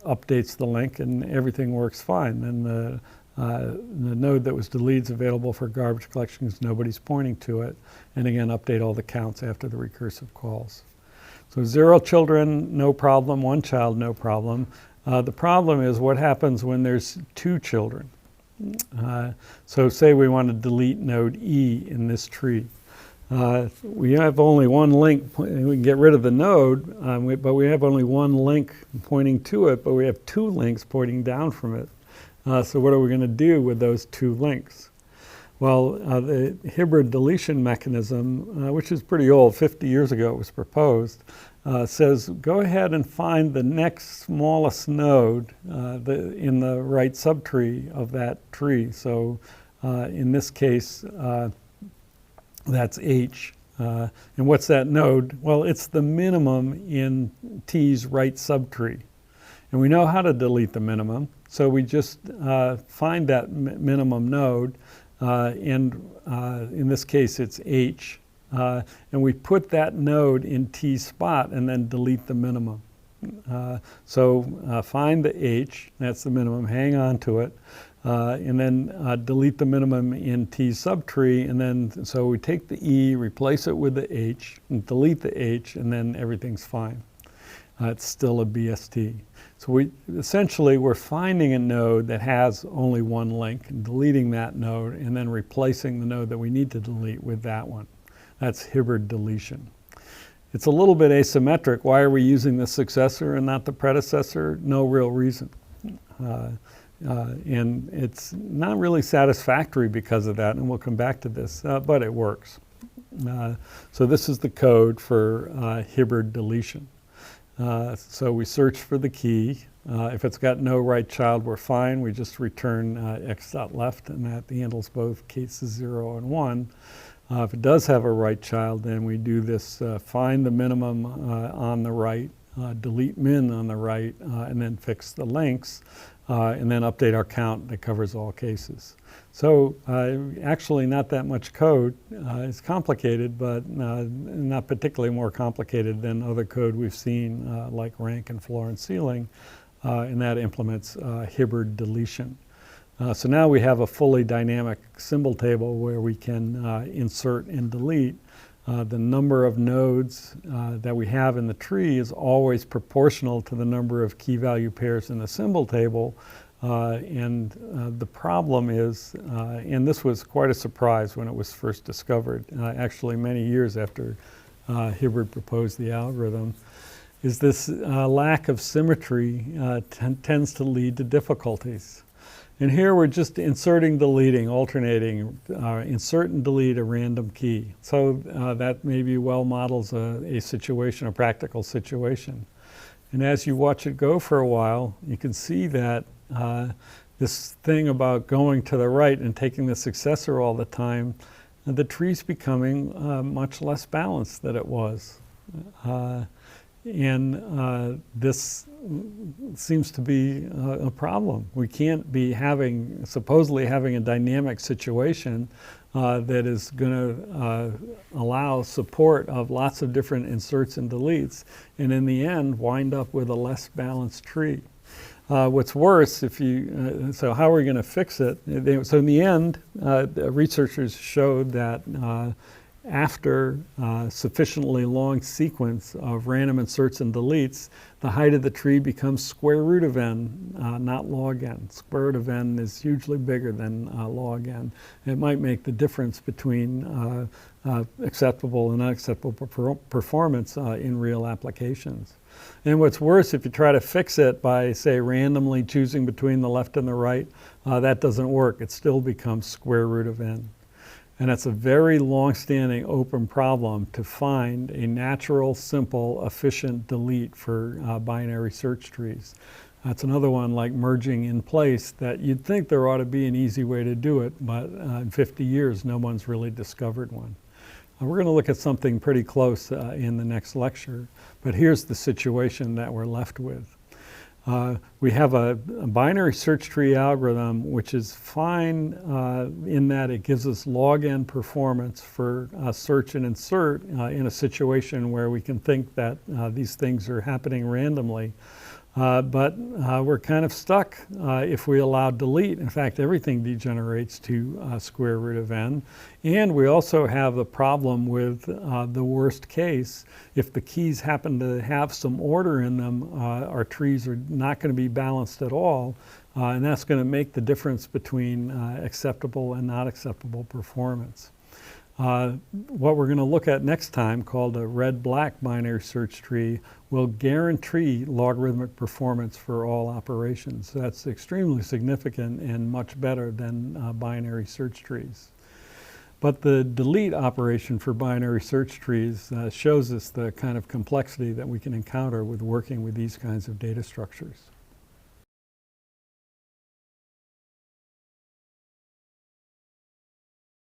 updates the link and everything works fine. Then the node that was deleted is available for garbage collection because nobody's pointing to it. And again, update all the counts after the recursive calls. So 0 children, no problem. 1 child, no problem. The problem is what happens when there's 2 children. So say we want to delete node E in this tree. We have only one link. We can get rid of the node, but we have only one link pointing to it, but we have 2 links pointing down from it. So what are we going to do with those 2 links? Well, the hybrid deletion mechanism, which is pretty old, 50 years ago it was proposed, says go ahead and find the next smallest node in the right subtree of that tree. So in this case, that's H. And what's that node? Well, it's the minimum in T's right subtree. And we know how to delete the minimum, so we just find that minimum node. And in this case, it's H. And we put that node in T's spot and then delete the minimum. Find the H, that's the minimum, hang on to it, and then delete the minimum in T's subtree. And then, so we take the E, replace it with the H, and delete the H, and then everything's fine. It's still a BST. So we're finding a node that has only one link, and deleting that node, and then replacing the node that we need to delete with that one. That's hybrid deletion. It's a little bit asymmetric. Why are we using the successor and not the predecessor? No real reason. And it's not really satisfactory because of that, and we'll come back to this, but it works. So this is the code for hybrid deletion. So we search for the key. If it's got no right child, we're fine. We just return x.left, and that handles both cases 0 and 1. If it does have a right child, then we do this find the minimum on the right, delete min on the right, and then fix the links, and then update our count that covers all cases. So actually not that much code. It's complicated, but not particularly more complicated than other code we've seen, like rank and floor and ceiling, and that implements hybrid deletion. So now we have a fully dynamic symbol table where we can insert and delete The number of nodes that we have in the tree is always proportional to the number of key value pairs in the symbol table. The problem is, and this was quite a surprise when it was first discovered, actually many years after Hibberd proposed the algorithm, is this lack of symmetry tends to lead to difficulties. And here we're just inserting, deleting, alternating, insert and delete a random key. So that maybe well models a situation, a practical situation. And as you watch it go for a while, you can see that this thing about going to the right and taking the successor all the time, the tree's becoming much less balanced than it was. This seems to be a problem. We can't be supposedly having a dynamic situation that is going to allow support of lots of different inserts and deletes, and in the end wind up with a less balanced tree. What's worse, so how are we going to fix it? So in the end, the researchers showed that after sufficiently long sequence of random inserts and deletes, the height of the tree becomes square root of n, not log n. Square root of n is hugely bigger than log n. It might make the difference between acceptable and unacceptable performance in real applications. And what's worse, if you try to fix it by, say, randomly choosing between the left and the right, that doesn't work. It still becomes square root of n. And it's a very long-standing open problem to find a natural, simple, efficient delete for binary search trees. That's another one like merging in place that you'd think there ought to be an easy way to do it, but in 50 years, no one's really discovered one. We're going to look at something pretty close in the next lecture, but here's the situation that we're left with. We have a binary search tree algorithm which is fine in that it gives us log n performance for search and insert in a situation where we can think that these things are happening randomly. But we're kind of stuck if we allow delete. In fact, everything degenerates to square root of n. And we also have the problem with the worst case. If the keys happen to have some order in them, our trees are not going to be balanced at all. And that's going to make the difference between acceptable and not acceptable performance. What we're going to look at next time, called a red-black binary search tree, will guarantee logarithmic performance for all operations. That's extremely significant and much better than binary search trees. But the delete operation for binary search trees shows us the kind of complexity that we can encounter with working with these kinds of data structures.